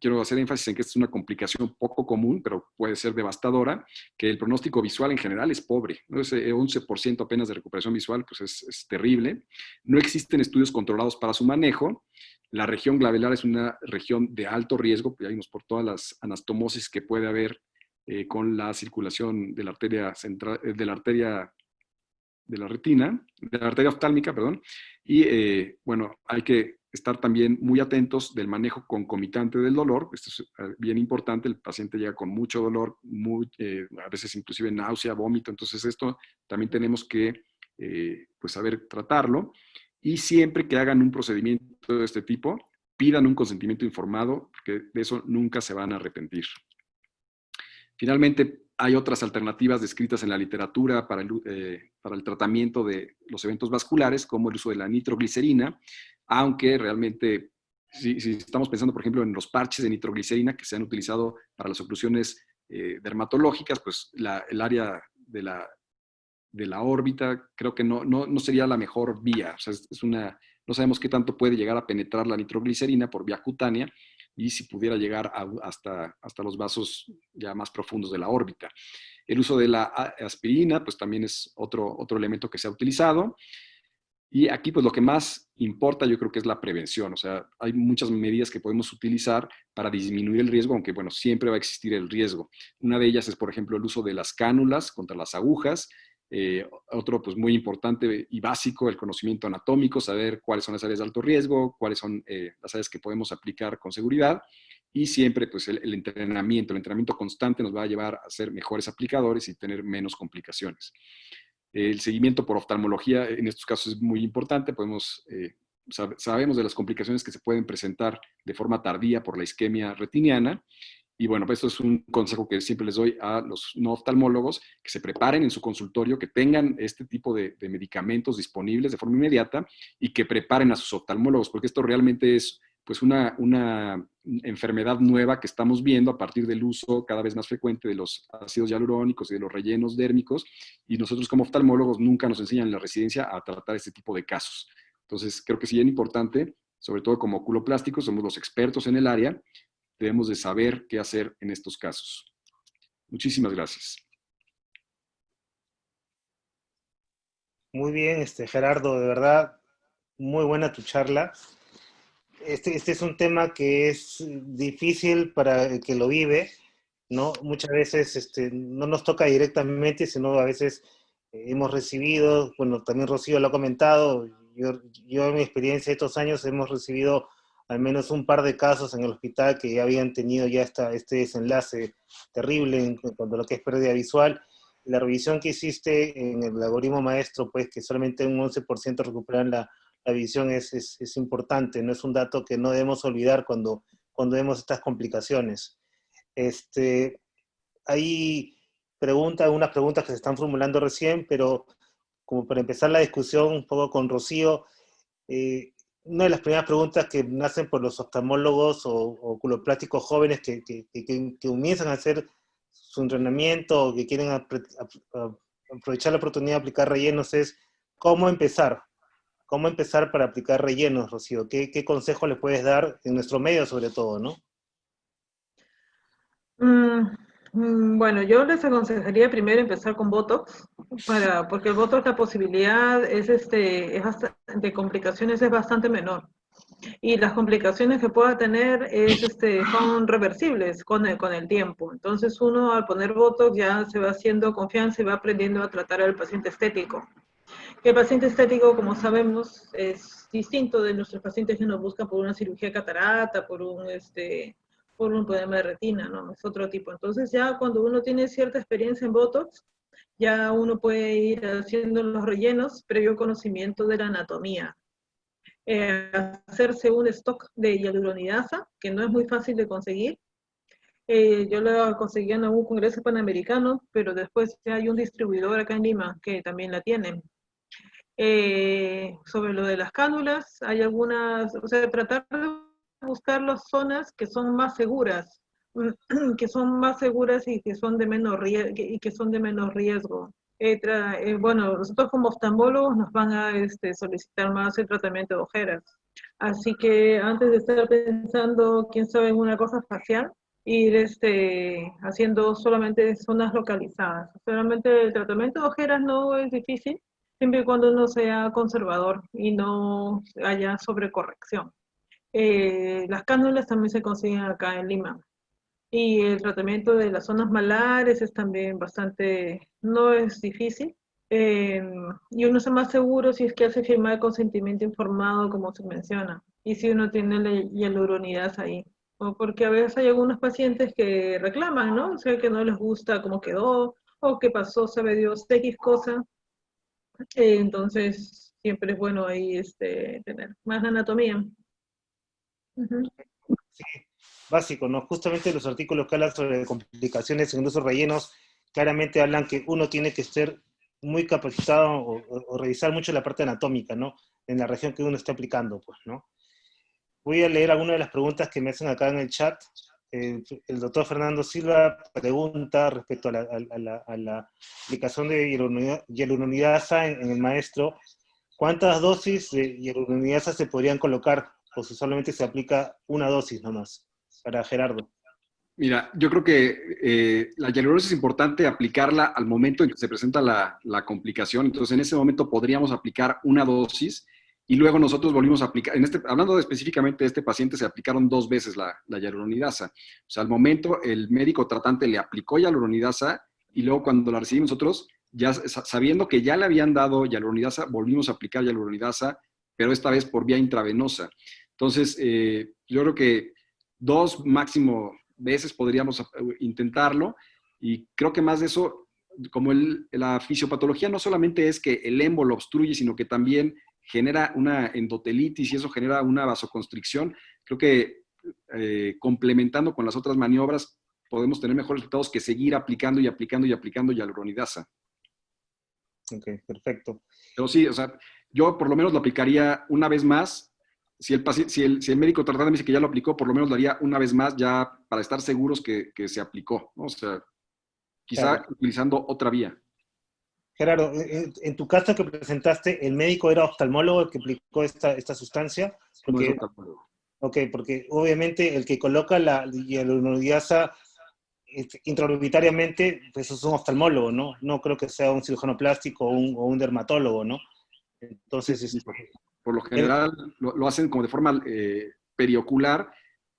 quiero hacer énfasis en que esta es una complicación poco común, pero puede ser devastadora, que el pronóstico visual en general es pobre, ¿no? Ese 11% apenas de recuperación visual pues es terrible. No existen estudios controlados para su manejo. La región glabelar es una región de alto riesgo, ya vimos por todas las anastomosis que puede haber con la circulación de la arteria central, de la arteria de la retina, de la arteria oftálmica, perdón, y bueno, hay que estar también muy atentos del manejo concomitante del dolor. Esto es bien importante, el paciente llega con mucho dolor, a veces inclusive náusea, vómito, entonces esto también tenemos que pues saber tratarlo, y siempre que hagan un procedimiento de este tipo, pidan un consentimiento informado, porque de eso nunca se van a arrepentir. Finalmente, hay otras alternativas descritas en la literatura para el tratamiento de los eventos vasculares, como el uso de la nitroglicerina, aunque realmente, si estamos pensando, por ejemplo, en los parches de nitroglicerina que se han utilizado para las oclusiones dermatológicas, pues el área de la órbita creo que no sería la mejor vía. O sea, no sabemos qué tanto puede llegar a penetrar la nitroglicerina por vía cutánea, y si pudiera llegar hasta los vasos ya más profundos de la órbita. El uso de la aspirina, pues también es otro elemento que se ha utilizado. Y aquí, pues lo que más importa yo creo que es la prevención. O sea, hay muchas medidas que podemos utilizar para disminuir el riesgo, aunque bueno, siempre va a existir el riesgo. Una de ellas es, por ejemplo, el uso de las cánulas contra las agujas. Otro, pues muy importante y básico, el conocimiento anatómico, saber cuáles son las áreas de alto riesgo, cuáles son las áreas que podemos aplicar con seguridad, y siempre, pues el entrenamiento constante nos va a llevar a ser mejores aplicadores y tener menos complicaciones. El seguimiento por oftalmología en estos casos es muy importante. Sabemos de las complicaciones que se pueden presentar de forma tardía por la isquemia retiniana. Y bueno, pues esto es un consejo que siempre les doy a los no oftalmólogos, que se preparen en su consultorio, que tengan este tipo de medicamentos disponibles de forma inmediata, y que preparen a sus oftalmólogos, porque esto realmente es pues una enfermedad nueva que estamos viendo a partir del uso cada vez más frecuente de los ácidos hialurónicos y de los rellenos dérmicos, y nosotros como oftalmólogos nunca nos enseñan en la residencia a tratar este tipo de casos. Entonces, creo que sí es importante, sobre todo como oculoplásticos, somos los expertos en el área, debemos de saber qué hacer en estos casos. Muchísimas gracias. Muy bien, Gerardo, de verdad, muy buena tu charla. Este es un tema que es difícil para el que lo vive, ¿no? Muchas veces no nos toca directamente, sino a veces hemos recibido, bueno, también Rocío lo ha comentado, yo en mi experiencia de estos años hemos recibido al menos un par de casos en el hospital que ya habían tenido ya este desenlace terrible en cuanto a lo que es pérdida visual. La revisión que hiciste en el algoritmo maestro, pues que solamente un 11% recuperan la visión es importante, no es un dato que no debemos olvidar cuando vemos estas complicaciones. Hay algunas preguntas que se están formulando recién, pero como para empezar la discusión un poco con Rocío, una de las primeras preguntas que nacen por los oftalmólogos o oculoplásticos jóvenes que comienzan a hacer su entrenamiento o que quieren aprovechar la oportunidad de aplicar rellenos es ¿cómo empezar? ¿Cómo empezar para aplicar rellenos, Rocío? ¿Qué consejo le puedes dar en nuestro medio sobre todo, no? Bueno, yo les aconsejaría primero empezar con Botox, porque el Botox la posibilidad de complicaciones es bastante menor. Y las complicaciones que pueda tener son reversibles con el tiempo. Entonces uno al poner Botox ya se va haciendo confianza y va aprendiendo a tratar al paciente estético. El paciente estético, como sabemos, es distinto de nuestros pacientes que nos buscan por una cirugía catarata, por un problema de retina, ¿no? Es otro tipo. Entonces ya cuando uno tiene cierta experiencia en Botox, ya uno puede ir haciendo los rellenos previo conocimiento de la anatomía. Hacerse un stock de hialuronidasa, que no es muy fácil de conseguir. Yo la conseguí en algún congreso panamericano, pero después ya hay un distribuidor acá en Lima que también la tiene. Sobre lo de las cánulas, hay algunas, o sea, tratar de buscar las zonas que son más seguras, y que son de menos riesgo. Bueno, nosotros como oftalmólogos nos van a solicitar más el tratamiento de ojeras. Así que antes de estar pensando, quién sabe, en una cosa facial, ir haciendo solamente zonas localizadas. Solamente el tratamiento de ojeras no es difícil, siempre y cuando uno sea conservador y no haya sobrecorrección. Las cánulas también se consiguen acá en Lima. Y el tratamiento de las zonas malares es también no es difícil. eh, y uno está más seguro si es que hace firmar el consentimiento informado, como se menciona, y si uno tiene la hialuronidasa ahí. O porque a veces hay algunos pacientes que reclaman, ¿no? O sea, que no les gusta cómo quedó, o qué pasó, sabe Dios, X cosa. Entonces, siempre es bueno ahí tener más anatomía. Ujú. Sí, básico, ¿no? Justamente los artículos que hablan sobre complicaciones en esos rellenos claramente hablan que uno tiene que ser muy capacitado o revisar mucho la parte anatómica, ¿no? En la región que uno está aplicando, pues, ¿no? Voy a leer algunas de las preguntas que me hacen acá en el chat. El doctor Fernando Silva pregunta respecto a la aplicación de hialuronidasa en el maestro. ¿Cuántas dosis de hialuronidasa se podrían colocar? O si solamente se aplica una dosis nomás, para Gerardo. Mira, yo creo que la hialurosis es importante aplicarla al momento en que se presenta la complicación. Entonces, en ese momento podríamos aplicar una dosis y luego nosotros volvimos a aplicar. Hablando específicamente de este paciente, se aplicaron 2 veces la hialuronidasa. O sea, al momento el médico tratante le aplicó hialuronidasa y luego cuando la recibimos nosotros, ya sabiendo que ya le habían dado hialuronidasa, volvimos a aplicar hialuronidasa, pero esta vez por vía intravenosa. Entonces, yo creo que 2 máximo veces podríamos intentarlo y creo que más de eso, como la fisiopatología no solamente es que el émbolo obstruye, sino que también genera una endotelitis y eso genera una vasoconstricción, creo que complementando con las otras maniobras podemos tener mejores resultados que seguir aplicando y aplicando y aplicando hialuronidasa. Ok, perfecto. Pero sí, o sea, yo por lo menos lo aplicaría una vez más. Si el médico tratante me dice que ya lo aplicó, por lo menos lo haría una vez más ya para estar seguros que se aplicó, ¿no? O sea, Claro. quizá utilizando otra vía. Gerardo, en tu caso que presentaste, ¿el médico era oftalmólogo el que aplicó esta sustancia? No es Porque, oftalmólogo. ok, porque obviamente el que coloca la hialuronidasa intraorbitariamente, pues es un oftalmólogo, ¿no? No creo que sea un cirujano plástico o un dermatólogo, ¿no? Sí, Entonces, sí, por lo él, general lo hacen como de forma periocular,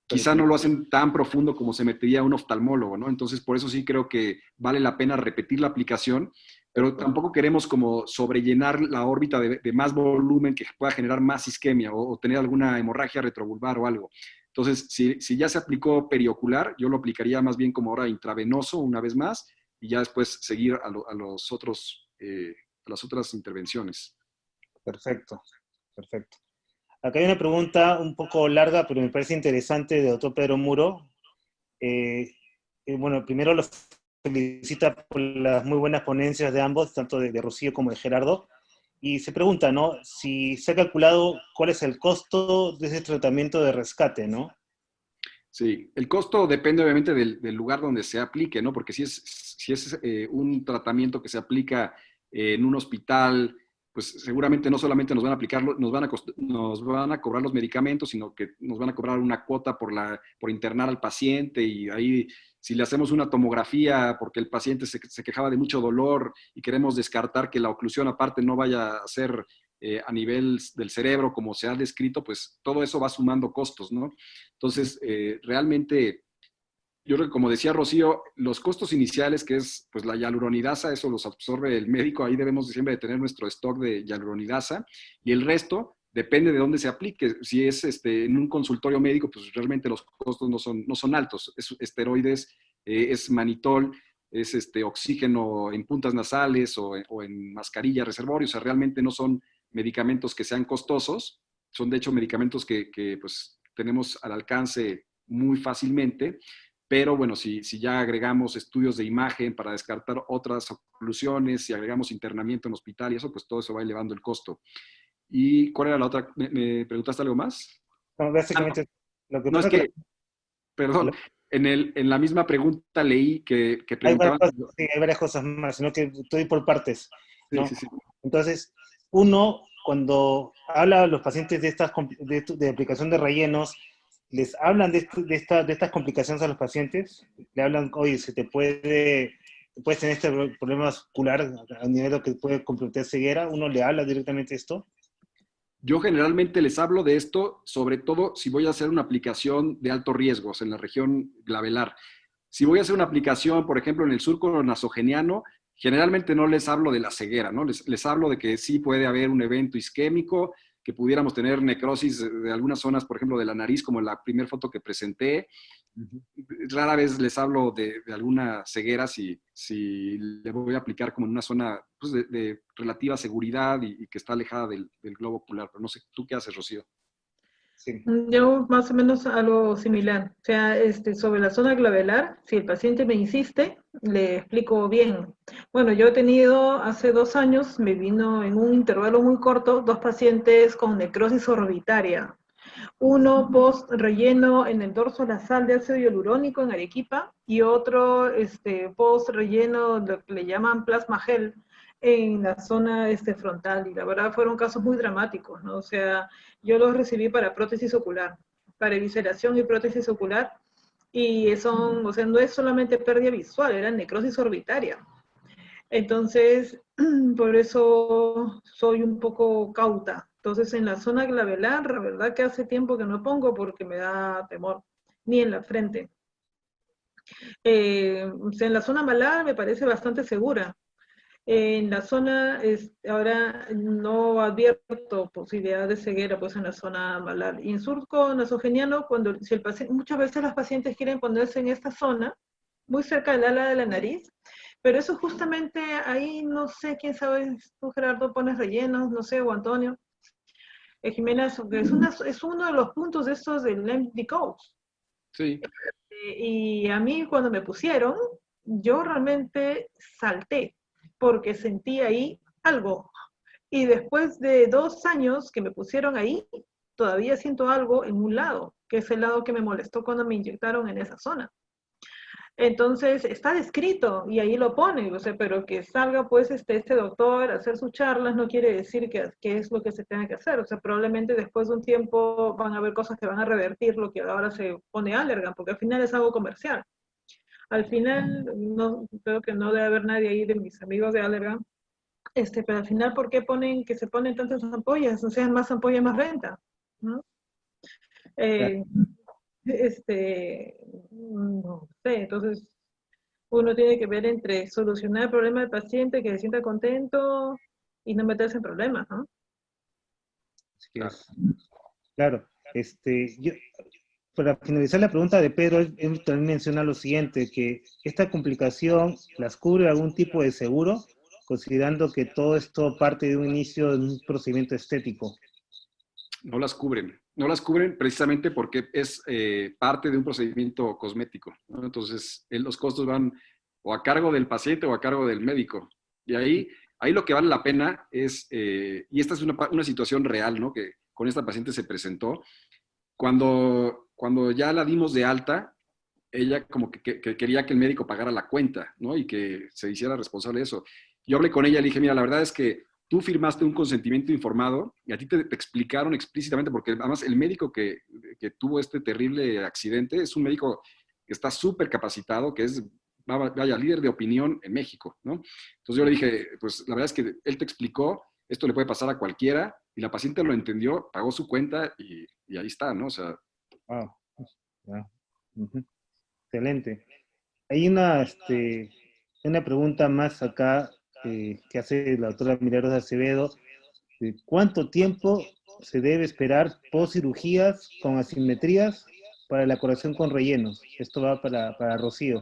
quizá no lo hacen tan profundo como se metería un oftalmólogo, ¿no? Entonces, por eso sí creo que vale la pena repetir la aplicación, pero tampoco queremos como sobrellenar la órbita de más volumen que pueda generar más isquemia o tener alguna hemorragia retrovulvar o algo. Entonces, si ya se aplicó periocular, yo lo aplicaría más bien como ahora intravenoso una vez más y ya después seguir a las otras intervenciones. perfecto, perfecto. Acá hay una pregunta un poco larga, pero me parece interesante, de doctor Pedro Muro. Eh, bueno, primero los felicita por las muy buenas ponencias de ambos, tanto de Rocío como de Gerardo. Y se pregunta, ¿no? Si se ha calculado cuál es el costo de ese tratamiento de rescate, ¿no? Sí, el costo depende obviamente del lugar donde se aplique, ¿no? Porque si es un tratamiento que se aplica en un hospital, pues seguramente no solamente nos van a aplicarlo, nos van a cobrar los medicamentos, sino que nos van a cobrar una cuota por internar al paciente y ahí si le hacemos una tomografía porque el paciente se quejaba de mucho dolor y queremos descartar que la oclusión aparte no vaya a ser a nivel del cerebro como se ha descrito, pues todo eso va sumando costos, ¿no? Entonces, realmente, yo creo que como decía Rocío, los costos iniciales, que es pues la hialuronidasa, eso los absorbe el médico, ahí debemos siempre de tener nuestro stock de hialuronidasa, y el resto depende de dónde se aplique. Si es en un consultorio médico, pues realmente los costos no son altos. Es esteroides, es manitol, es oxígeno en puntas nasales o en mascarilla reservorio, o sea, realmente no son medicamentos que sean costosos, son de hecho medicamentos que pues tenemos al alcance muy fácilmente, pero bueno, si ya agregamos estudios de imagen para descartar otras oclusiones, si agregamos internamiento en hospital y eso, pues todo eso va elevando el costo. ¿Y cuál era la otra? ¿Me preguntaste algo más? No, Ah, no, básicamente, lo que no, es pasa es que que, perdón, en la misma pregunta leí que preguntaban. sí, hay varias cosas más, sino que estoy por partes, Sí, ¿no? sí, sí. Entonces, uno, cuando habla a los pacientes de aplicación de rellenos, les hablan de estas complicaciones a los pacientes, le hablan, oye, puedes tener este problema vascular a nivel de que puede comprometer ceguera, uno le habla directamente esto. Yo generalmente les hablo de esto, sobre todo si voy a hacer una aplicación de alto riesgo, o sea, en la región glabelar. Si voy a hacer una aplicación, por ejemplo, en el surco nasogeniano, generalmente no les hablo de la ceguera, ¿no? Les hablo de que sí puede haber un evento isquémico, que pudiéramos tener necrosis de algunas zonas, por ejemplo, de la nariz, como en la primera foto que presenté. Rara vez les hablo de alguna ceguera si le voy a aplicar como en una zona pues, de relativa seguridad y que está alejada del globo ocular. Pero no sé, ¿tú qué haces, Rocío? Sí. Yo más o menos algo similar. O sea, sobre la zona clavelar, si el paciente me insiste, le explico bien. Bueno, yo he tenido hace 2 años, me vino en un intervalo muy corto, 2 pacientes con necrosis orbitaria. Uno post relleno en el dorso nasal de ácido hialurónico en Arequipa y otro post relleno, lo que le llaman plasma gel, en la zona frontal. Y la verdad fueron casos muy dramáticos, ¿no? O sea, yo los recibí para prótesis ocular, para evisceración y prótesis ocular. Y son, o sea, no es solamente pérdida visual, era necrosis orbitaria. Entonces, por eso soy un poco cauta. Entonces, en la zona clavelar, la verdad que hace tiempo que no pongo porque me da temor, ni en la frente. O sea, en la zona malar me parece bastante segura. En la zona, ahora no advierto posibilidad de ceguera pues en la zona malar. Y en surco nasogeniano, si el paciente, muchas veces los pacientes quieren ponerse en esta zona, muy cerca del ala de la nariz, pero eso justamente ahí, no sé, quién sabe, tú Gerardo pones rellenos, no sé, o Antonio, Jimena, es uno de los puntos de estos del empty codes. Sí. Y a mí cuando me pusieron, yo realmente salté, porque sentí ahí algo. Y después de 2 años que me pusieron ahí, todavía siento algo en un lado, que es el lado que me molestó cuando me inyectaron en esa zona. Entonces, está descrito y ahí lo pone, o sea, pero que salga pues este doctor a hacer sus charlas no quiere decir que es lo que se tenga que hacer, o sea, probablemente después de un tiempo van a haber cosas que van a revertir lo que ahora se pone Allergan, porque al final es algo comercial. Al final, no, creo que no debe haber nadie ahí de mis amigos de Allergan, pero al final, ¿por qué ponen que se ponen tantas ampollas? O sea, más ampollas, más renta, ¿no? Eh, no sé, entonces uno tiene que ver entre solucionar el problema del paciente, que se sienta contento y no meterse en problemas, ¿no? Así que es. Claro. Para finalizar la pregunta de Pedro, él también menciona lo siguiente, que esta complicación las cubre algún tipo de seguro, considerando que todo esto parte de un inicio de un procedimiento estético. No las cubren precisamente porque es parte de un procedimiento cosmético, ¿no? Entonces, los costos van o a cargo del paciente o a cargo del médico. Y ahí lo que vale la pena es, y esta es una situación real, ¿no? Que con esta paciente se presentó, cuando ya la dimos de alta, ella como que quería que el médico pagara la cuenta, ¿no? Y que se hiciera responsable de eso. Yo hablé con ella y le dije, mira, la verdad es que tú firmaste un consentimiento informado y a ti te explicaron explícitamente, porque además el médico que tuvo este terrible accidente es un médico que está súper capacitado, que es, vaya, líder de opinión en México, ¿no? Entonces yo le dije, pues la verdad es que él te explicó, esto le puede pasar a cualquiera, y la paciente lo entendió, pagó su cuenta y ahí está, ¿no? O sea... Wow. Yeah. Uh-huh. Excelente. Hay una pregunta más acá que hace la doctora Milagros Acevedo. ¿Cuánto tiempo se debe esperar post cirugías con asimetrías para la corrección con rellenos? Esto va para Rocío.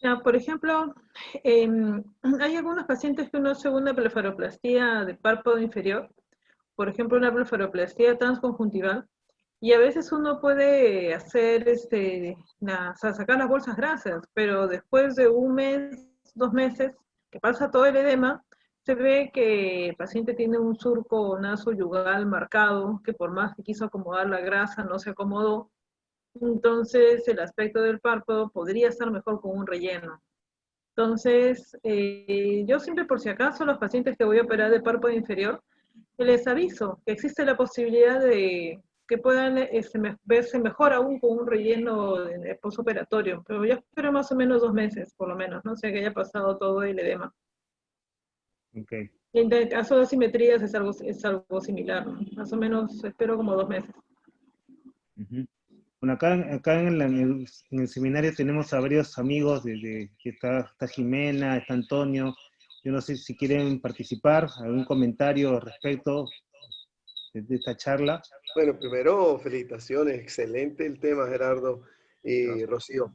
Ya, por ejemplo, hay algunos pacientes que uno hace una blefaroplastía de párpado inferior, por ejemplo, una blefaroplastía transconjuntival, y a veces uno puede hacer, o sea, sacar las bolsas grasas, pero después de 1 mes, 2 meses, que pasa todo el edema, se ve que el paciente tiene un surco nasoyugal marcado, que por más que quiso acomodar la grasa, no se acomodó. Entonces, el aspecto del párpado podría estar mejor con un relleno. Entonces, yo siempre por si acaso, los pacientes que voy a operar de párpado inferior, les aviso que existe la posibilidad de que puedan verse mejor aún con un relleno postoperatorio, pero yo espero más o menos 2 meses, por lo menos, ¿no? O sea, que haya pasado todo el edema. Okay. Y en el caso de asimetrías es algo similar, ¿no? Más o menos espero como 2 meses. Uh-huh. Bueno, acá en el seminario tenemos a varios amigos, que está Jimena, está Antonio. Yo no sé si quieren participar, algún comentario al respecto de esta charla. Bueno, primero, felicitaciones, excelente el tema, Gerardo y Rocío.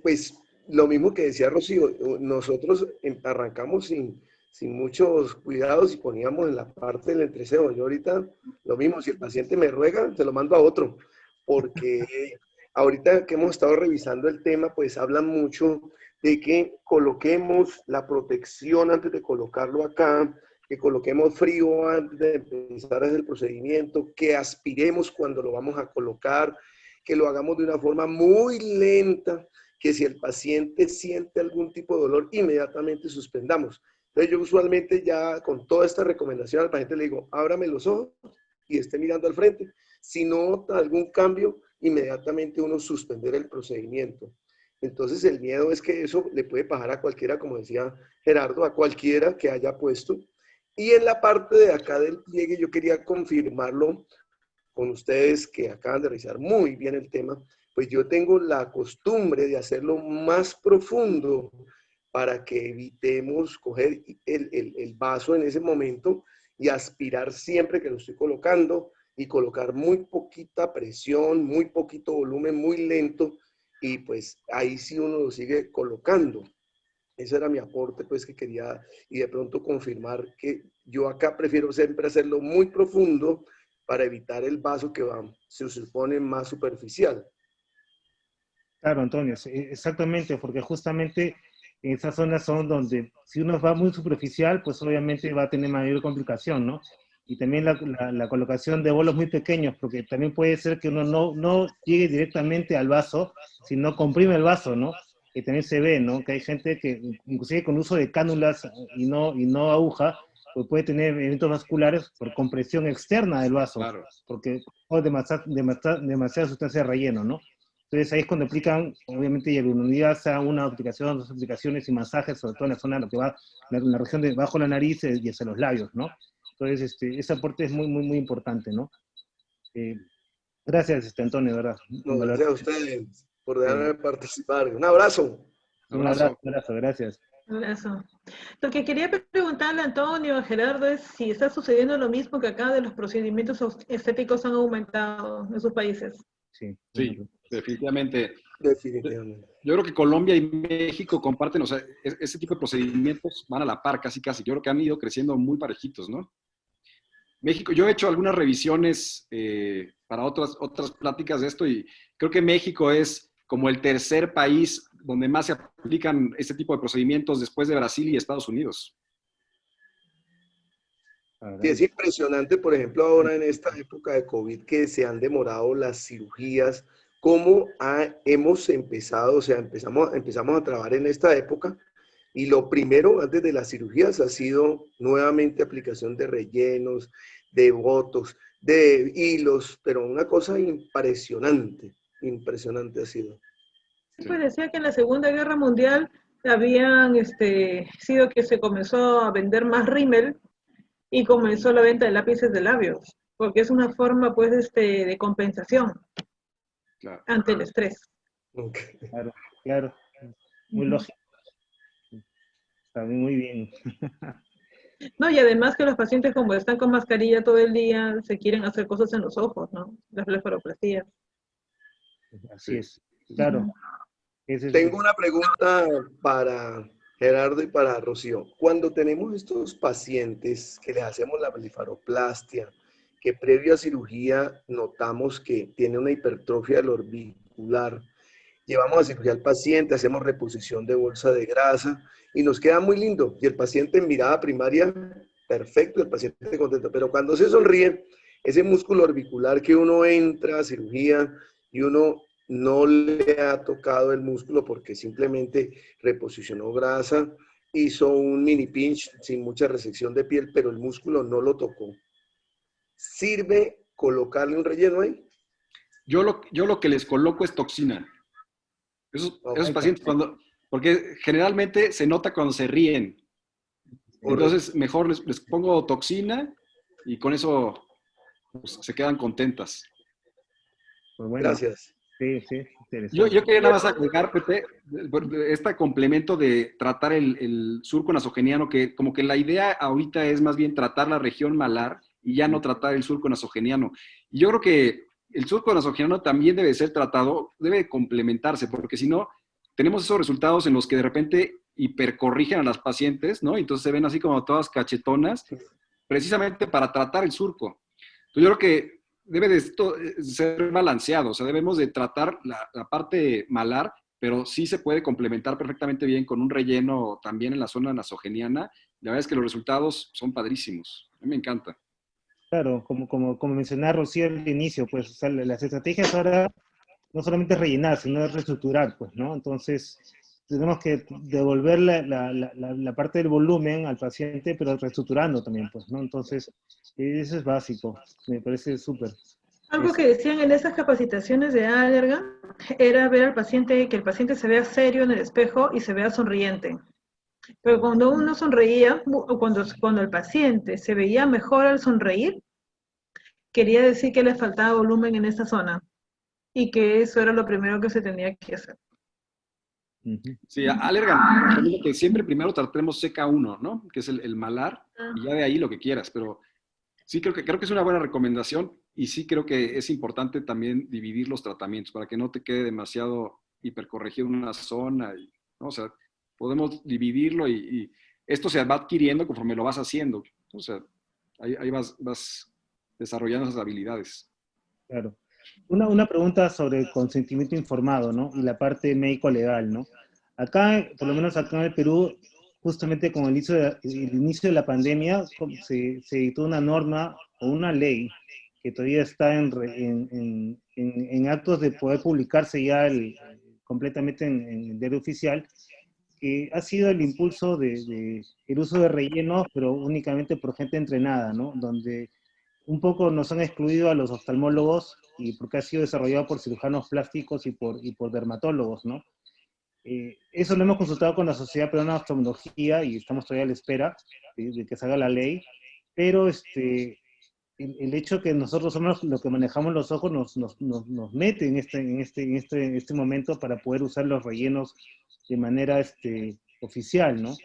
Pues lo mismo que decía Rocío, nosotros arrancamos sin muchos cuidados y poníamos en la parte del entreseo. Yo ahorita lo mismo, si el paciente me ruega, se lo mando a otro, porque ahorita que hemos estado revisando el tema, pues hablan mucho de que coloquemos la protección antes de colocarlo acá, que coloquemos frío antes de empezar a hacer el procedimiento, que aspiremos cuando lo vamos a colocar, que lo hagamos de una forma muy lenta, que si el paciente siente algún tipo de dolor, inmediatamente suspendamos. Entonces yo usualmente ya con toda esta recomendación al paciente le digo, ábrame los ojos y esté mirando al frente. Si nota algún cambio, inmediatamente uno suspender el procedimiento. Entonces el miedo es que eso le puede pasar a cualquiera, como decía Gerardo, a cualquiera que haya puesto. Y en la parte de acá del pliegue yo quería confirmarlo con ustedes que acaban de revisar muy bien el tema, pues yo tengo la costumbre de hacerlo más profundo para que evitemos coger el vaso en ese momento y aspirar siempre que lo estoy colocando y colocar muy poquita presión, muy poquito volumen, muy lento y pues ahí sí uno lo sigue colocando. Ese era mi aporte, pues, que quería, y de pronto confirmar que yo acá prefiero siempre hacerlo muy profundo para evitar el vaso que va, se supone más superficial. Claro, Antonio, sí, exactamente, porque justamente en esas zonas son donde, si uno va muy superficial, pues obviamente va a tener mayor complicación, ¿no? Y también la colocación de bolos muy pequeños, porque también puede ser que uno no llegue directamente al vaso, sino comprime el vaso, ¿no? Que también se ve, ¿no? Que hay gente que, inclusive con uso de cánulas y no aguja, pues puede tener eventos vasculares por compresión externa del vaso, Claro. porque hay demasiada sustancia de relleno, ¿no? Entonces ahí es cuando aplican, obviamente, hialuronidasa, sea una aplicación, dos aplicaciones y masajes, sobre todo en la zona, lo que va, en la región de bajo la nariz y hacia los labios, ¿no? Entonces, ese aporte es muy, muy, muy importante, ¿no? Gracias, Antonio, de verdad. No, gracias a ustedes por dejarme participar. Un abrazo. Un abrazo, gracias. Eso. Lo que quería preguntarle a Antonio, a Gerardo, es si está sucediendo lo mismo que acá de los procedimientos estéticos han aumentado en sus países. Sí, definitivamente. Definitivamente. Yo creo que Colombia y México comparten, o sea, ese tipo de procedimientos van a la par casi. Yo creo que han ido creciendo muy parejitos, ¿no? México, yo he hecho algunas revisiones para otras pláticas de esto y creo que México es como el tercer país donde más se aplican este tipo de procedimientos después de Brasil y Estados Unidos. Sí, es impresionante, por ejemplo, ahora en esta época de COVID que se han demorado las cirugías, cómo hemos empezado, o sea, empezamos a trabajar en esta época y lo primero antes de las cirugías ha sido nuevamente aplicación de rellenos, de botox, de hilos, pero una cosa impresionante ha sido. Pues decía que en la Segunda Guerra Mundial habían sido que se comenzó a vender más rímel y comenzó la venta de lápices de labios, porque es una forma pues de compensación ante el estrés. Okay. Claro, muy lógico. Está muy bien. No, y además que los pacientes como están con mascarilla todo el día, se quieren hacer cosas en los ojos, ¿no? Las blefaroplastías. Así es, claro. Tengo una pregunta para Gerardo y para Rocío. Cuando tenemos estos pacientes que les hacemos la blefaroplastia, que previo a cirugía notamos que tiene una hipertrofia del orbicular, llevamos a cirugía al paciente, hacemos reposición de bolsa de grasa y nos queda muy lindo. Y el paciente en mirada primaria, perfecto, el paciente contento. Pero cuando se sonríe, ese músculo orbicular que uno entra a cirugía y uno no le ha tocado el músculo porque simplemente reposicionó grasa, hizo un mini pinch sin mucha resección de piel, pero el músculo no lo tocó. ¿Sirve colocarle un relleno ahí? Yo lo que les coloco es toxina. Esos pacientes, porque generalmente se nota cuando se ríen. Entonces, mejor les pongo toxina y con eso pues, se quedan contentas. Pues bueno, gracias. Sí, sí, Yo interesante. quería nada más agregar, Pepe, este complemento de tratar el surco nasogeniano, que como que la idea ahorita es más bien tratar la región malar y ya no tratar el surco nasogeniano. Y yo creo que el surco nasogeniano también debe ser tratado, debe complementarse, porque si no, tenemos esos resultados en los que de repente hipercorrigen a las pacientes, ¿no? Entonces se ven así como todas cachetonas, precisamente para tratar el surco. Entonces yo creo que debe de esto ser balanceado, o sea, debemos de tratar la parte malar, pero sí se puede complementar perfectamente bien con un relleno también en la zona nasogeniana. La verdad es que los resultados son padrísimos. A mí me encanta. Claro, como mencionaba Rocío al inicio, pues o sea, las estrategias ahora no solamente es rellenar, sino es reestructurar, pues, ¿no? Entonces, tenemos que devolver la parte del volumen al paciente, pero reestructurando también, pues, ¿no? Entonces, eso es básico, me parece súper. Algo Es, que decían en esas capacitaciones de Allergan era ver al paciente, que el paciente se vea serio en el espejo y se vea sonriente. Pero cuando uno sonreía, o cuando el paciente se veía mejor al sonreír, quería decir que le faltaba volumen en esa zona y que eso era lo primero que se tenía que hacer. ujú. Sí, Allergan recomienda que siempre primero tratemos CK1, ¿no? Que es el malar, y ya de ahí lo que quieras, pero sí creo que es una buena recomendación y sí creo que es importante también dividir los tratamientos para que no te quede demasiado hipercorregido en una zona, ¿no? O sea, podemos dividirlo y esto se va adquiriendo conforme lo vas haciendo. O sea, ahí vas desarrollando esas habilidades. Claro. Una pregunta sobre el consentimiento informado, ¿no? Y la parte médico-legal, ¿no? Acá, por lo menos acá en el Perú, justamente con el inicio de la pandemia, se dictó una norma o una ley que todavía está en actos de poder publicarse ya completamente en el diario oficial, que ha sido el impulso el uso de rellenos, pero únicamente por gente entrenada, ¿no? Donde un poco nos han excluido a los oftalmólogos y porque ha sido desarrollado por cirujanos plásticos y por dermatólogos, ¿no? Eso lo hemos consultado con la Sociedad Peruana de Oftalmología y estamos todavía a la espera de que salga la ley, pero el hecho que nosotros somos los que manejamos los ojos nos mete en este momento para poder usar los rellenos de manera oficial, ¿no?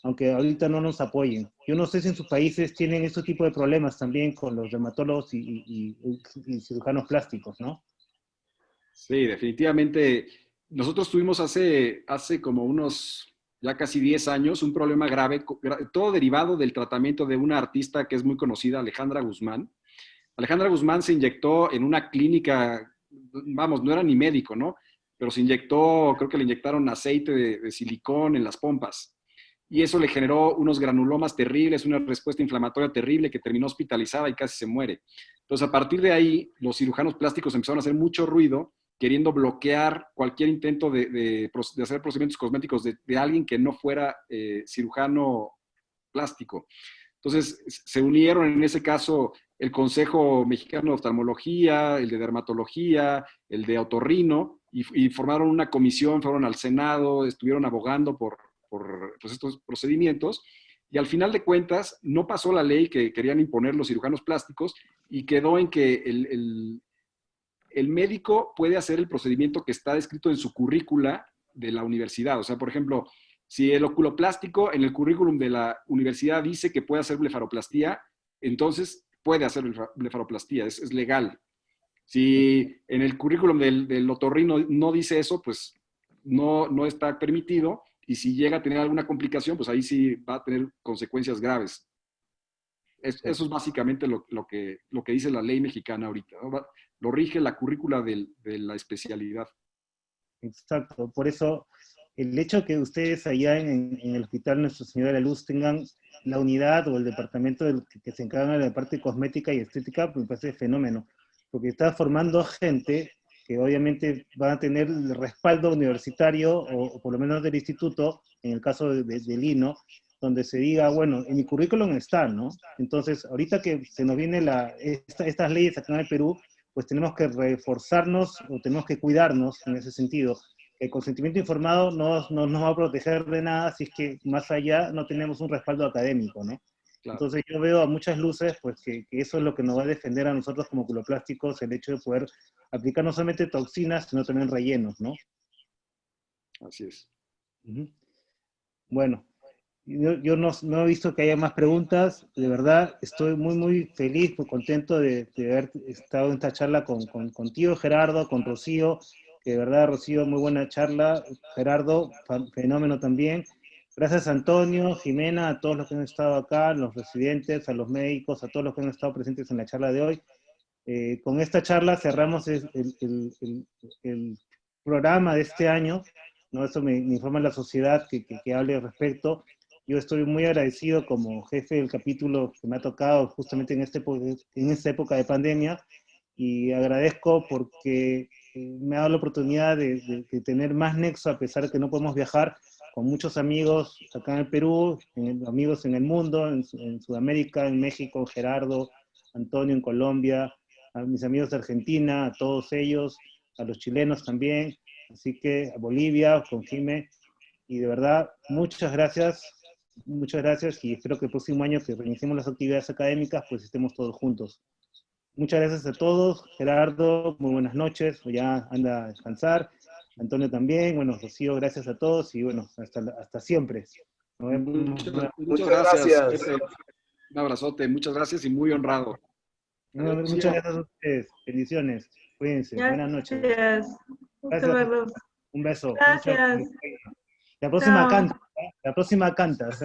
Aunque ahorita no nos apoyen. Yo no sé si en sus países tienen este tipo de problemas también con los dermatólogos y cirujanos plásticos, ¿no? Sí, definitivamente. Nosotros tuvimos hace como unos ya casi 10 años un problema grave, todo derivado del tratamiento de una artista que es muy conocida, Alejandra Guzmán. Alejandra Guzmán se inyectó en una clínica, vamos, no era ni médico, ¿no? Pero se inyectó, creo que le inyectaron aceite de silicón en las pompas. Y eso le generó unos granulomas terribles, una respuesta inflamatoria terrible que terminó hospitalizada y casi se muere. Entonces, a partir de ahí, los cirujanos plásticos empezaron a hacer mucho ruido, queriendo bloquear cualquier intento de hacer procedimientos cosméticos de alguien que no fuera cirujano plástico. Entonces, se unieron en ese caso el Consejo Mexicano de Oftalmología, el de Dermatología, el de Otorrino, y formaron una comisión, fueron al Senado, estuvieron abogando por pues, estos procedimientos, y al final de cuentas no pasó la ley que querían imponer los cirujanos plásticos y quedó en que el médico puede hacer el procedimiento que está descrito en su currícula de la universidad. O sea, por ejemplo, si el oculoplástico en el currículum de la universidad dice que puede hacer blefaroplastía, entonces puede hacer blefaroplastía, es legal. Si en el currículum del otorrino no dice eso, pues no está permitido, y si llega a tener alguna complicación, pues ahí sí va a tener consecuencias graves. Eso es básicamente lo que dice la ley mexicana ahorita, ¿no? Lo rige la currícula de la especialidad. Exacto. Por eso, el hecho que ustedes allá en el Hospital Nuestra Señora de la Luz tengan la unidad o el departamento que se encarga de la parte cosmética y estética, pues me parece fenómeno, porque está formando gente que obviamente van a tener el respaldo universitario o por lo menos del instituto, en el caso de Lino, donde se diga, bueno, en mi currículum está, ¿no? Entonces, ahorita que se nos viene estas leyes acá en el Perú, pues tenemos que reforzarnos o tenemos que cuidarnos en ese sentido. El consentimiento informado no nos va a proteger de nada si es que más allá no tenemos un respaldo académico, ¿no? Claro. Entonces yo veo a muchas luces pues que eso es lo que nos va a defender a nosotros como oculoplásticos, el hecho de poder aplicar no solamente toxinas, sino también rellenos, ¿no? Así es. Ujú. Bueno, yo no he visto que haya más preguntas. De verdad, estoy muy feliz, muy contento de haber estado en esta charla contigo, Gerardo, con Rocío. Que de verdad, Rocío, muy buena charla. Gerardo, fenómeno también. Gracias a Antonio, Jimena, a todos los que han estado acá, los residentes, a los médicos, a todos los que han estado presentes en la charla de hoy. Con esta charla cerramos el programa de este año, ¿no? Eso me informa la sociedad que hable al respecto. Yo estoy muy agradecido como jefe del capítulo que me ha tocado justamente en esta época de pandemia, y agradezco porque me ha dado la oportunidad de tener más nexo, a pesar de que no podemos viajar, con muchos amigos acá en el Perú, amigos en el mundo, en Sudamérica, en México, Gerardo, Antonio en Colombia, a mis amigos de Argentina, a todos ellos, a los chilenos también, así que a Bolivia, con Jime, y de verdad, muchas gracias, y espero que el próximo año que reiniciemos las actividades académicas, pues estemos todos juntos. Muchas gracias a todos. Gerardo, muy buenas noches, ya anda a descansar. Antonio también, bueno, Rocío, gracias a todos, y bueno, hasta siempre. Nos vemos. Muchas Muchas gracias, gracias. Pepe. Un abrazote, muchas gracias y muy honrado. Muchas gracias a ustedes. Bendiciones. Cuídense. Buenas noches. Gracias. Gusto Gracias. verlos. Un beso. Gracias. La próxima Chao. canta. La próxima cantas.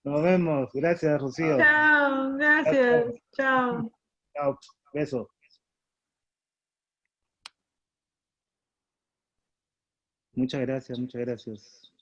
Nos vemos. Gracias, Rocío. Chao. Gracias. Chao. Chao. Beso. Muchas gracias, muchas gracias.